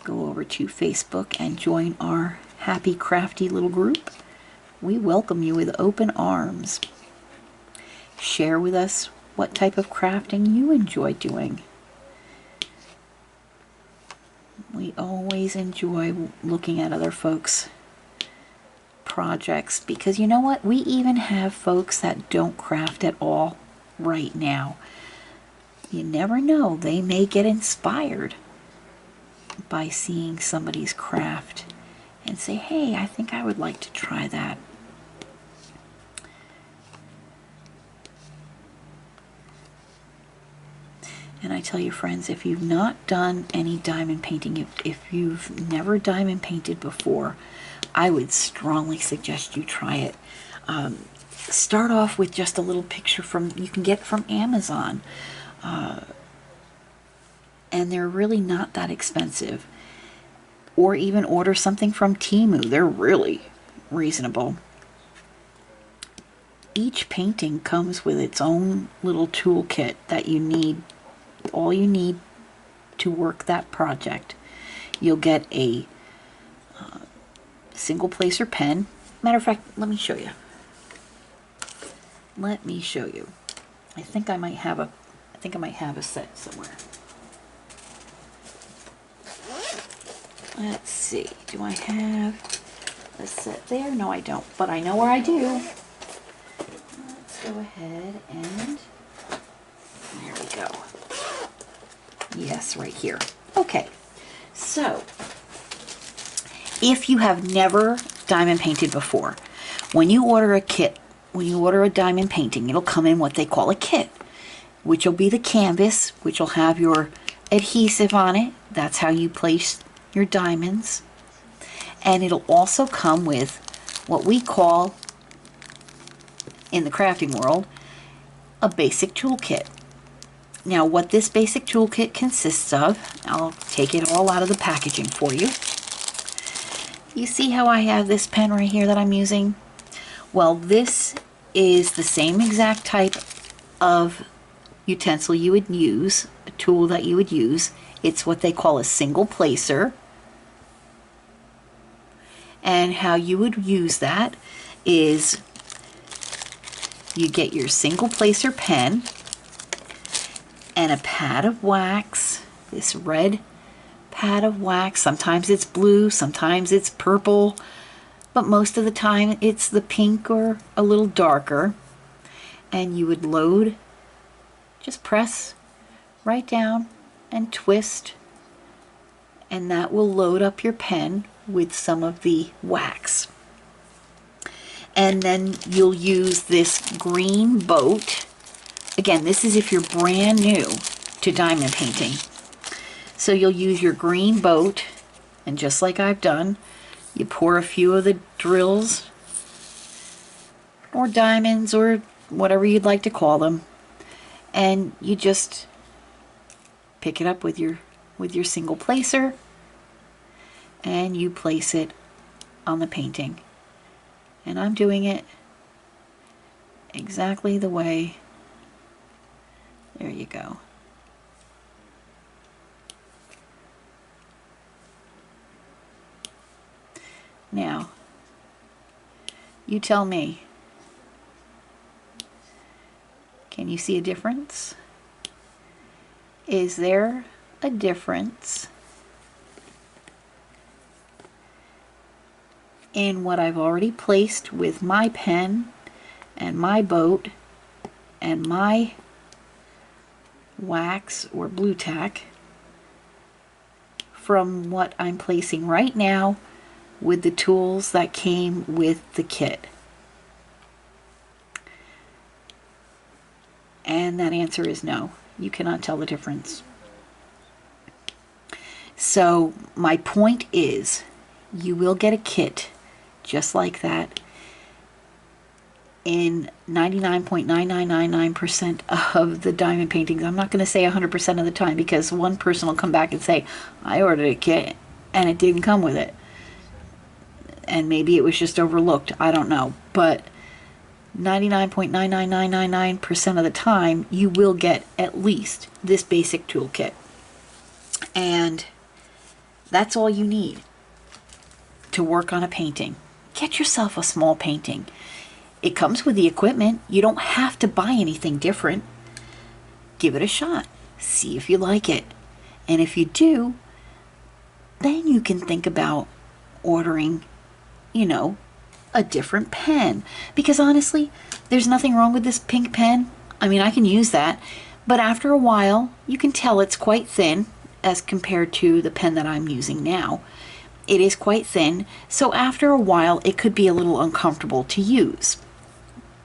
go over to Facebook and join our happy crafty little group, we welcome you with open arms. Share with us what type of crafting you enjoy doing. We always enjoy looking at other folks' projects, because you know what? We even have folks that don't craft at all right now. You never know, they may get inspired by seeing somebody's craft and say, hey, I think I would like to try that. And I tell you, friends, if you've not done any diamond painting, if you've never diamond painted before, I would strongly suggest you try it. Start off with just a little picture you can get from Amazon. And they're really not that expensive. Or even order something from Temu. They're really reasonable. Each painting comes with its own little toolkit that you need. All you need to work that project. You'll get a single placer pen. Matter of fact, let me show you. Let me show you. I think I might have a set somewhere. Let's see. Do I have a set there? No, I don't. But I know where I do. Let's go ahead and there we go. Yes, right here. Okay, so if you have never diamond painted before, when you order a kit, when you order a diamond painting, it'll come in what they call a kit, which will be the canvas, which will have your adhesive on it. That's how you place your diamonds. And it'll also come with what we call, in the crafting world, a basic toolkit. Now, what this basic toolkit consists of, I'll take it all out of the packaging for you. You see how I have this pen right here that I'm using? Well, this is the same exact type of utensil you would use, a tool that you would use. It's what they call a single placer. And how you would use that is you get your single placer pen and a pad of wax, this red pad of wax. Sometimes it's blue, sometimes it's purple, but most of the time it's the pink or a little darker. And you would load, just press right down and twist, and that will load up your pen with some of the wax. And then you'll use this green boat. Again, this is if you're brand new to diamond painting. So you'll use your green boat, and just like I've done, you pour a few of the drills or diamonds or whatever you'd like to call them, and you just pick it up with your single placer, and you place it on the painting. And I'm doing it exactly the way you go. Now, you tell me, can you see a difference? Is there a difference in what I've already placed with my pen and my boat and my wax or blue tack from what I'm placing right now with the tools that came with the kit? And that answer is no. You cannot tell the difference. So my point is, you will get a kit just like that in 99.9999% of the diamond paintings. I'm not going to say 100% of the time, because one person will come back and say, I ordered a kit and it didn't come with it. And maybe it was just overlooked. I don't know. But 99.99999% of the time, you will get at least this basic toolkit. And that's all you need to work on a painting. Get yourself a small painting. It comes with the equipment. You don't have to buy anything different. Give it a shot. See if you like it. And if you do, then you can think about ordering, you know, a different pen. Because honestly, there's nothing wrong with this pink pen. I mean, I can use that. But after a while, you can tell it's quite thin as compared to the pen that I'm using now. It is quite thin, so after a while it could be a little uncomfortable to use.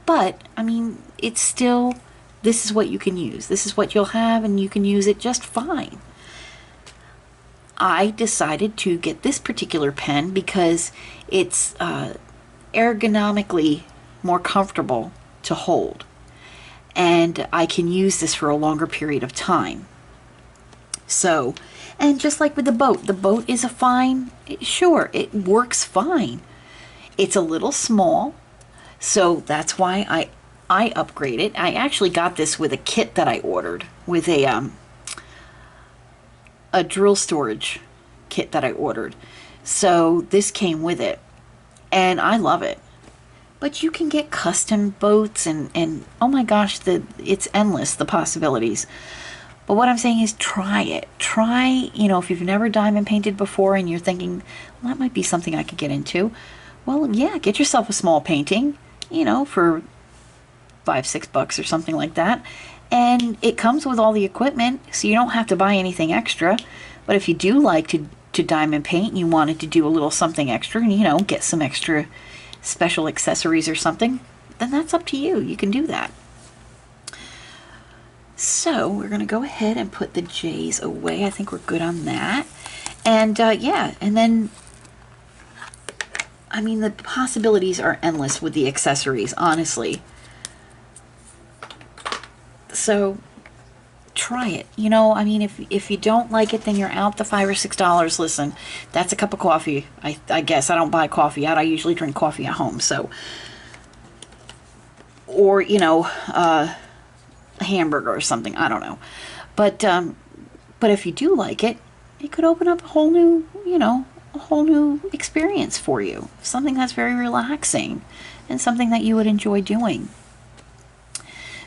But, I mean, it's still, this is what you can use. This is what you'll have, and you can use it just fine. I decided to get this particular pen because it's ergonomically more comfortable to hold. And I can use this for a longer period of time. So, and just like with the boat is a fine, sure, it works fine. It's a little small, so that's why I upgraded. I actually got this with a kit that I ordered, with a drill storage kit that I ordered. So this came with it, and I love it. But you can get custom boats, and oh my gosh, it's endless, the possibilities. But what I'm saying is, try it. Try, you know, if you've never diamond painted before and you're thinking, well, that might be something I could get into. Well, yeah, get yourself a small painting, you know, for $5-6 or something like that. And it comes with all the equipment, so you don't have to buy anything extra. But if you do like to diamond paint and you wanted to do a little something extra, and, you know, get some extra special accessories or something, then that's up to you. You can do that. So we're going to go ahead and put the J's away. I think we're good on that. And yeah, and then, I mean, the possibilities are endless with the accessories, honestly. So try it. You know, I mean, if you don't like it, then you're out the $5 or $6. Listen, that's a cup of coffee. I guess I don't buy coffee out. I usually drink coffee at home. So, or, you know, a hamburger or something, I don't know, but if you do like it, it could open up a whole new, you know, a whole new experience for you, something that's very relaxing and something that you would enjoy doing.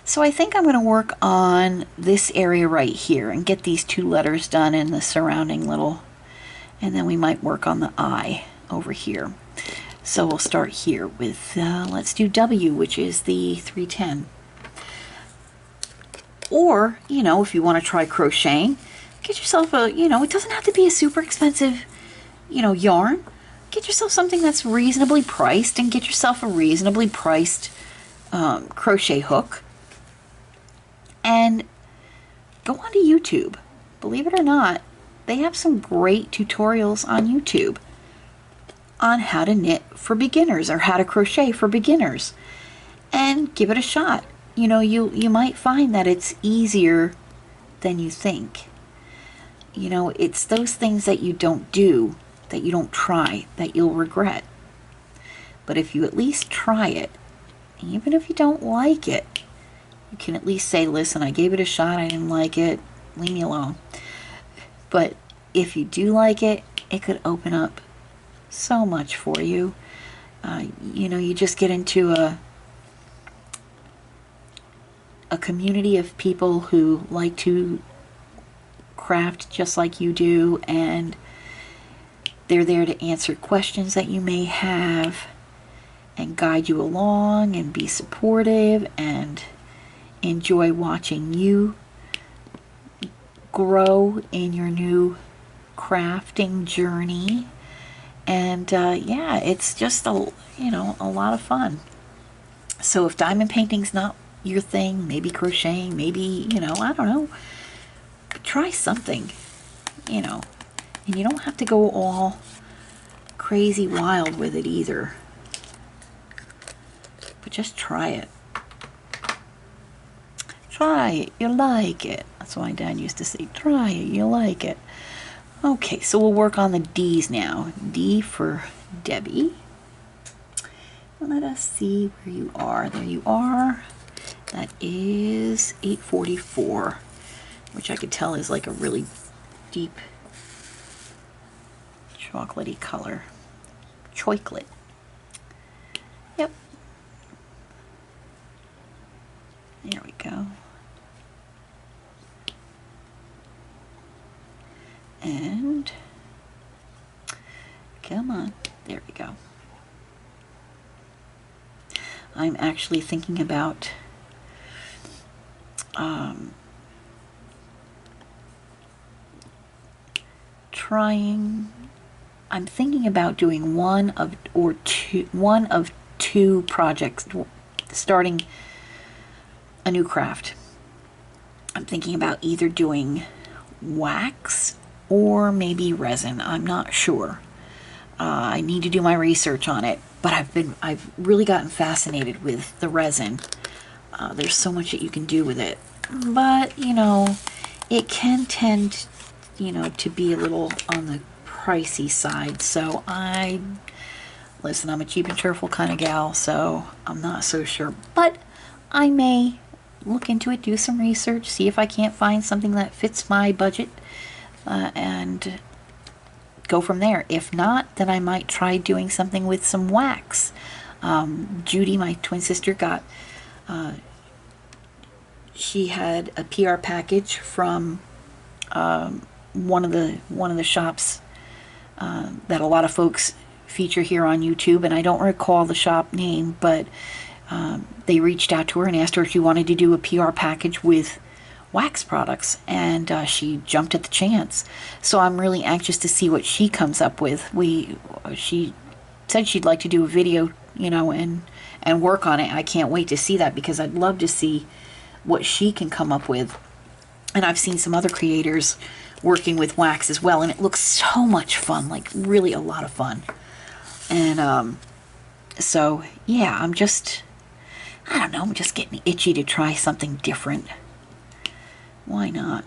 So I think I'm going to work on this area right here and get these 2 letters done in the surrounding little, and then we might work on the I over here. So we'll start here with let's do W, which is the 310. Or, you know, if you want to try crocheting, get yourself a, you know, it doesn't have to be a super expensive, you know, yarn. Get yourself something that's reasonably priced, and get yourself a reasonably priced crochet hook. And go onto YouTube. Believe it or not, they have some great tutorials on YouTube on how to knit for beginners or how to crochet for beginners. And give it a shot. You know, you might find that it's easier than you think. You know, it's those things that you don't do, that you don't try, that you'll regret. But if you at least try it, even if you don't like it, You can at least say, listen, I gave it a shot, I didn't like it, leave me alone. But if you do like it, it could open up so much for you. You know, you just get into a community of people who like to craft just like you do, and they're there to answer questions that you may have and guide you along and be supportive and enjoy watching you grow in your new crafting journey. And yeah, it's just a lot of fun. So if diamond painting's not your thing, maybe crocheting, maybe, I don't know, try something, and you don't have to go all crazy wild with it either, but just try it. Try it, you like it. That's what my dad used to say, try it, you like it. Okay, so we'll work on the D's now. D for Debbie. Let us see where you are. There you are. That is 844, which I could tell is like a really deep chocolatey color. Chocolate. Yep. There we go. And come on, there we go. I'm actually thinking about I'm thinking about doing one of two projects, starting a new craft. I'm thinking about either doing wax or maybe resin. I'm not sure. I need to do my research on it, but I've really gotten fascinated with the resin. There's so much that you can do with it, but it can tend to be a little on the pricey side. So listen, I'm a cheap and cheerful kind of gal, so I'm not so sure, but I may look into it, do some research, see if I can't find something that fits my budget, and go from there. If not, then I might try doing something with some wax. Judy, my twin sister, she had a PR package from one of the shops that a lot of folks feature here on YouTube, and I don't recall the shop name, but they reached out to her and asked her if she wanted to do a PR package with wax products, and she jumped at the chance. So I'm really anxious to see what she comes up with. She said she'd like to do a video, and work on it. I can't wait to see that, because I'd love to see what she can come up with. And I've seen some other creators working with wax as well, and it looks so much fun, like really a lot of fun. And so yeah, I don't know, I'm just getting itchy to try something different. Why not?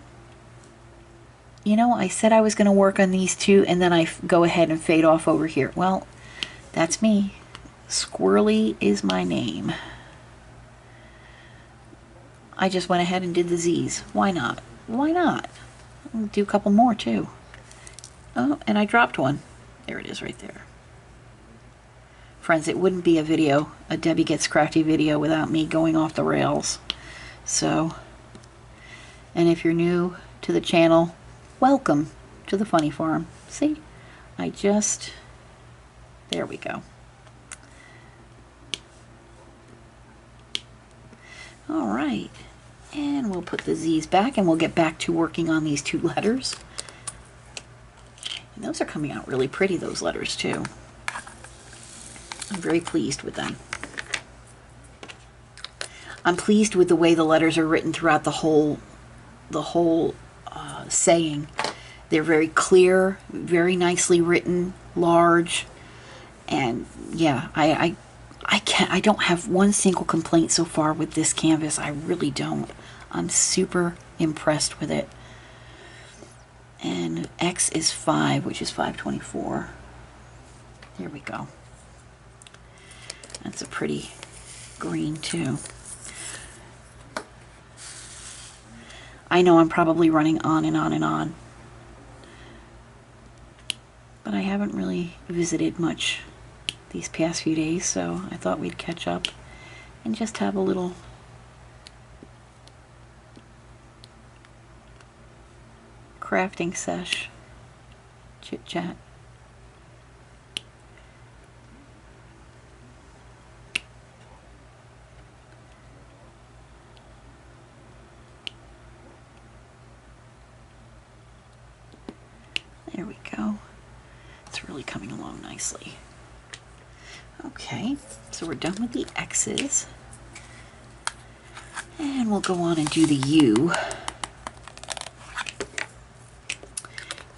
I said I was going to work on these two, and then I go ahead and fade off over here. Well, that's me. Squirrely is my name. I just went ahead and did the Z's. Why not? Why not? I'll do a couple more too. Oh, and I dropped one. There it is right there. Friends, it wouldn't be a Debbie Gets Crafty video without me going off the rails. So, and if you're new to the channel, welcome to the Funny Farm. See, there we go. All right, and we'll put the Z's back, and we'll get back to working on these two letters. And those are coming out really pretty, those letters too. I'm very pleased with them. I'm pleased with the way the letters are written throughout the whole saying. They're very clear, very nicely written, large, and yeah, I don't have one single complaint so far with this canvas. I really don't. I'm super impressed with it. And X is 5, which is 524. There we go. That's a pretty green too. I know I'm probably running on and on and on, but I haven't really visited much these past few days, so I thought we'd catch up and just have a little crafting sesh, chit chat. There we go. It's really coming along nicely. Okay, so we're done with the X's. And we'll go on and do the U.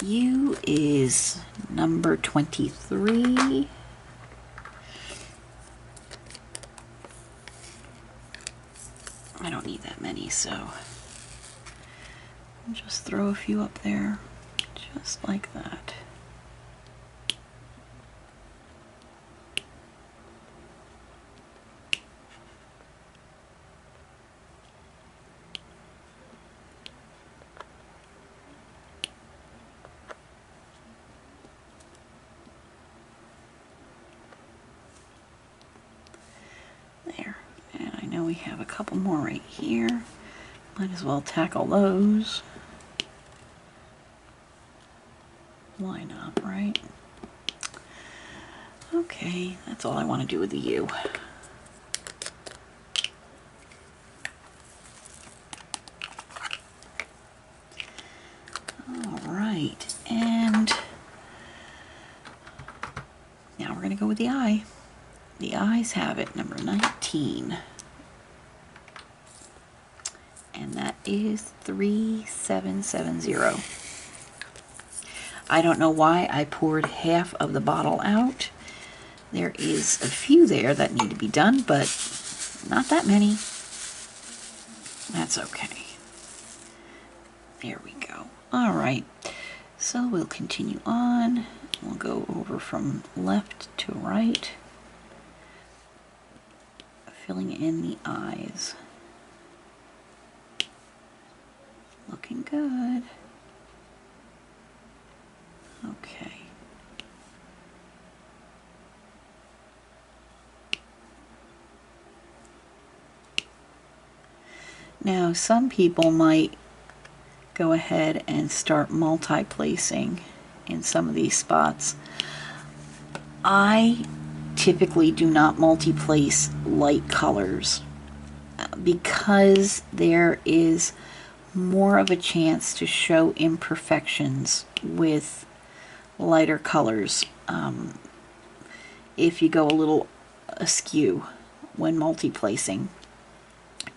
U is number 23. I don't need that many, so I'll just throw a few up there, just like that. There, and I know we have a couple more right here. Might as well tackle those. Why not, right? Okay, that's all I want to do with the U. All right, and now we're going to go with the I. The I's have it, number 19. And that is 3770. I don't know why I poured half of the bottle out. There is a few there that need to be done, but not that many. That's okay. There we go. All right, so we'll continue on. We'll go over from left to right, filling in the eyes. Looking good. Okay. Now, some people might go ahead and start multi-placing in some of these spots. I typically do not multi-place light colors because there is more of a chance to show imperfections with lighter colors if you go a little askew when multi-placing.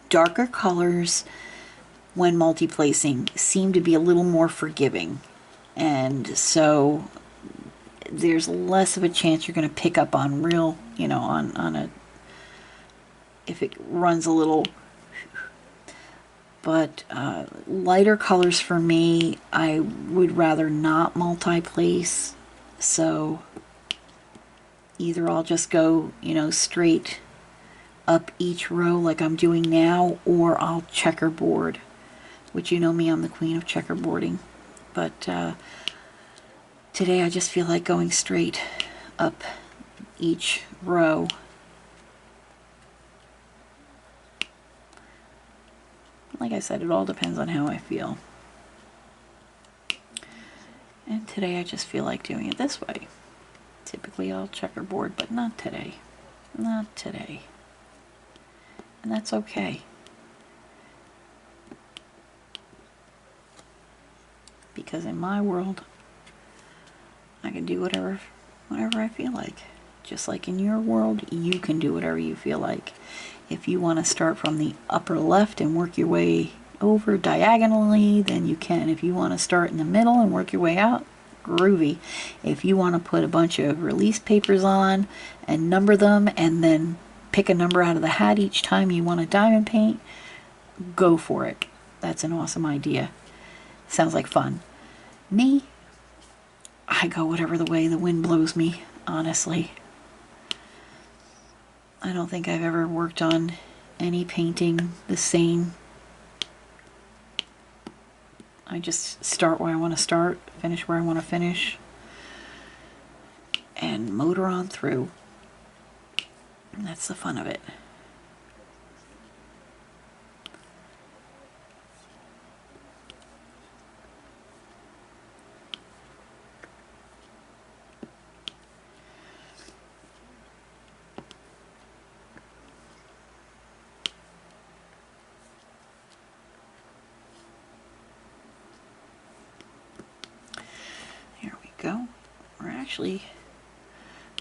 Darker colors when multi-placing seem to be a little more forgiving, and so there's less of a chance you're going to pick up on real, you know, on a, if it runs a little. But lighter colors for me, I would rather not multi-place. So either I'll just go, you know, straight up each row like I'm doing now, or I'll checkerboard, which, you know me, I'm the queen of checkerboarding. But today I just feel like going straight up each row. Like I said, it all depends on how I feel. And today I just feel like doing it this way. Typically I'll checkerboard, but not today. Not today. And that's okay. Because in my world, I can do whatever I feel like. Just like in your world, you can do whatever you feel like. If you want to start from the upper left and work your way over diagonally, then you can. If you want to start in the middle and work your way out, groovy. If you want to put a bunch of release papers on and number them and then pick a number out of the hat each time you want to diamond paint, go for it. That's an awesome idea. Sounds like fun. Me, I go whatever the way the wind blows me, honestly. I don't think I've ever worked on any painting the same I just start where I want to start, finish where I want to finish, and motor on through. And that's the fun of it. There we go. We're actually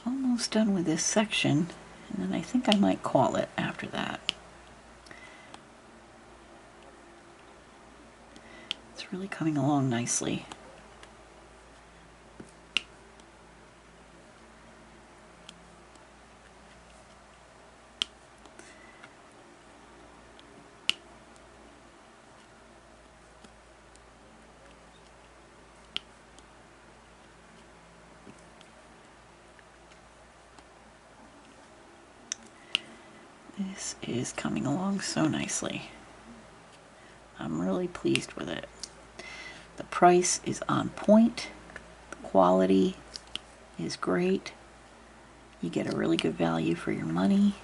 almost done with this section, and then I think I might call it after that. It's really coming along nicely. This is coming along so nicely. I'm really pleased with it. The price is on point. The quality is great. You get a really good value for your money.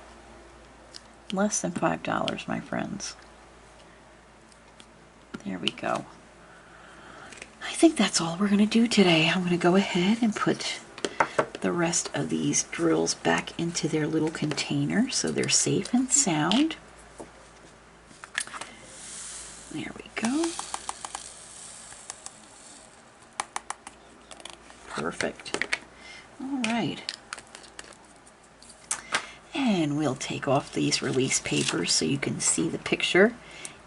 Less than $5, my friends. There we go. I think that's all we're going to do today. I'm going to go ahead and put the rest of these drills back into their little container so they're safe and sound. There we go. Perfect. All right. And we'll take off these release papers so you can see the picture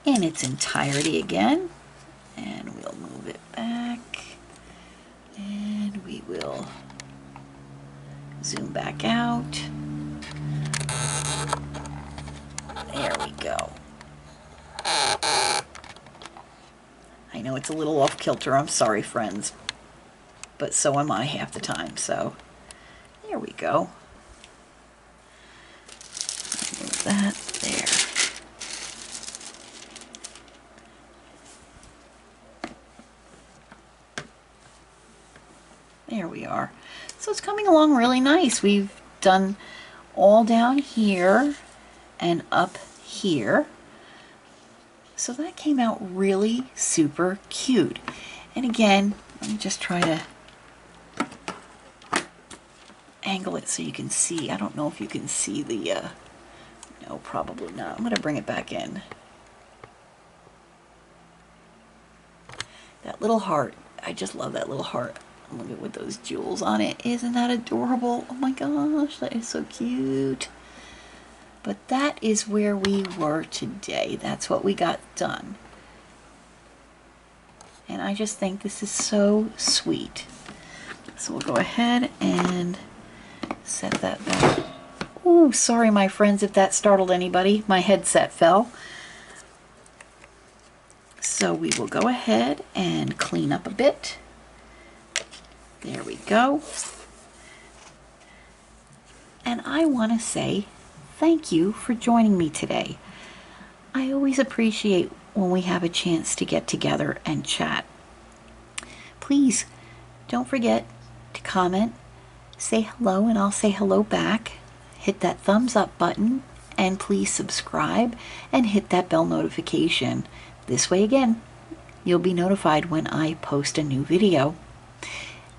in its entirety again. And we'll move it back. And we will zoom back out. There we go. I know it's a little off kilter. I'm sorry, friends. But so am I half the time. So there we go. Move that there. There we are. So it's coming along really nice. We've done all down here and up here. So that came out really super cute. And again, let me just try to angle it so you can see. I don't know if you can see the, no, probably not. I'm going to bring it back in. That little heart. I just love that little heart. Look at with those jewels on it. Isn't that adorable? Oh my gosh, that is so cute. But that is where we were today. That's what we got done. And I just think this is so sweet. So we'll go ahead and set that back. Ooh, sorry my friends if that startled anybody. My headset fell. So we will go ahead and clean up a bit. There we go. And I want to say thank you for joining me today. I always appreciate when we have a chance to get together and chat. Please don't forget to comment, say hello, and I'll say hello back. Hit that thumbs up button, and please subscribe and hit that bell notification. This way again, you'll be notified when I post a new video.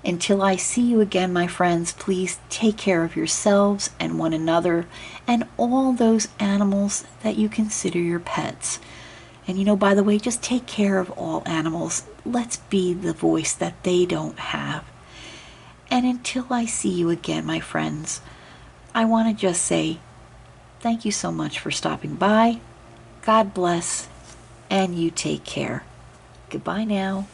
Until I see you again, my friends, please take care of yourselves and one another and all those animals that you consider your pets. And you know, by the way, just take care of all animals. Let's be the voice that they don't have. And until I see you again, my friends, I want to just say thank you so much for stopping by. God bless, and you take care. Goodbye now.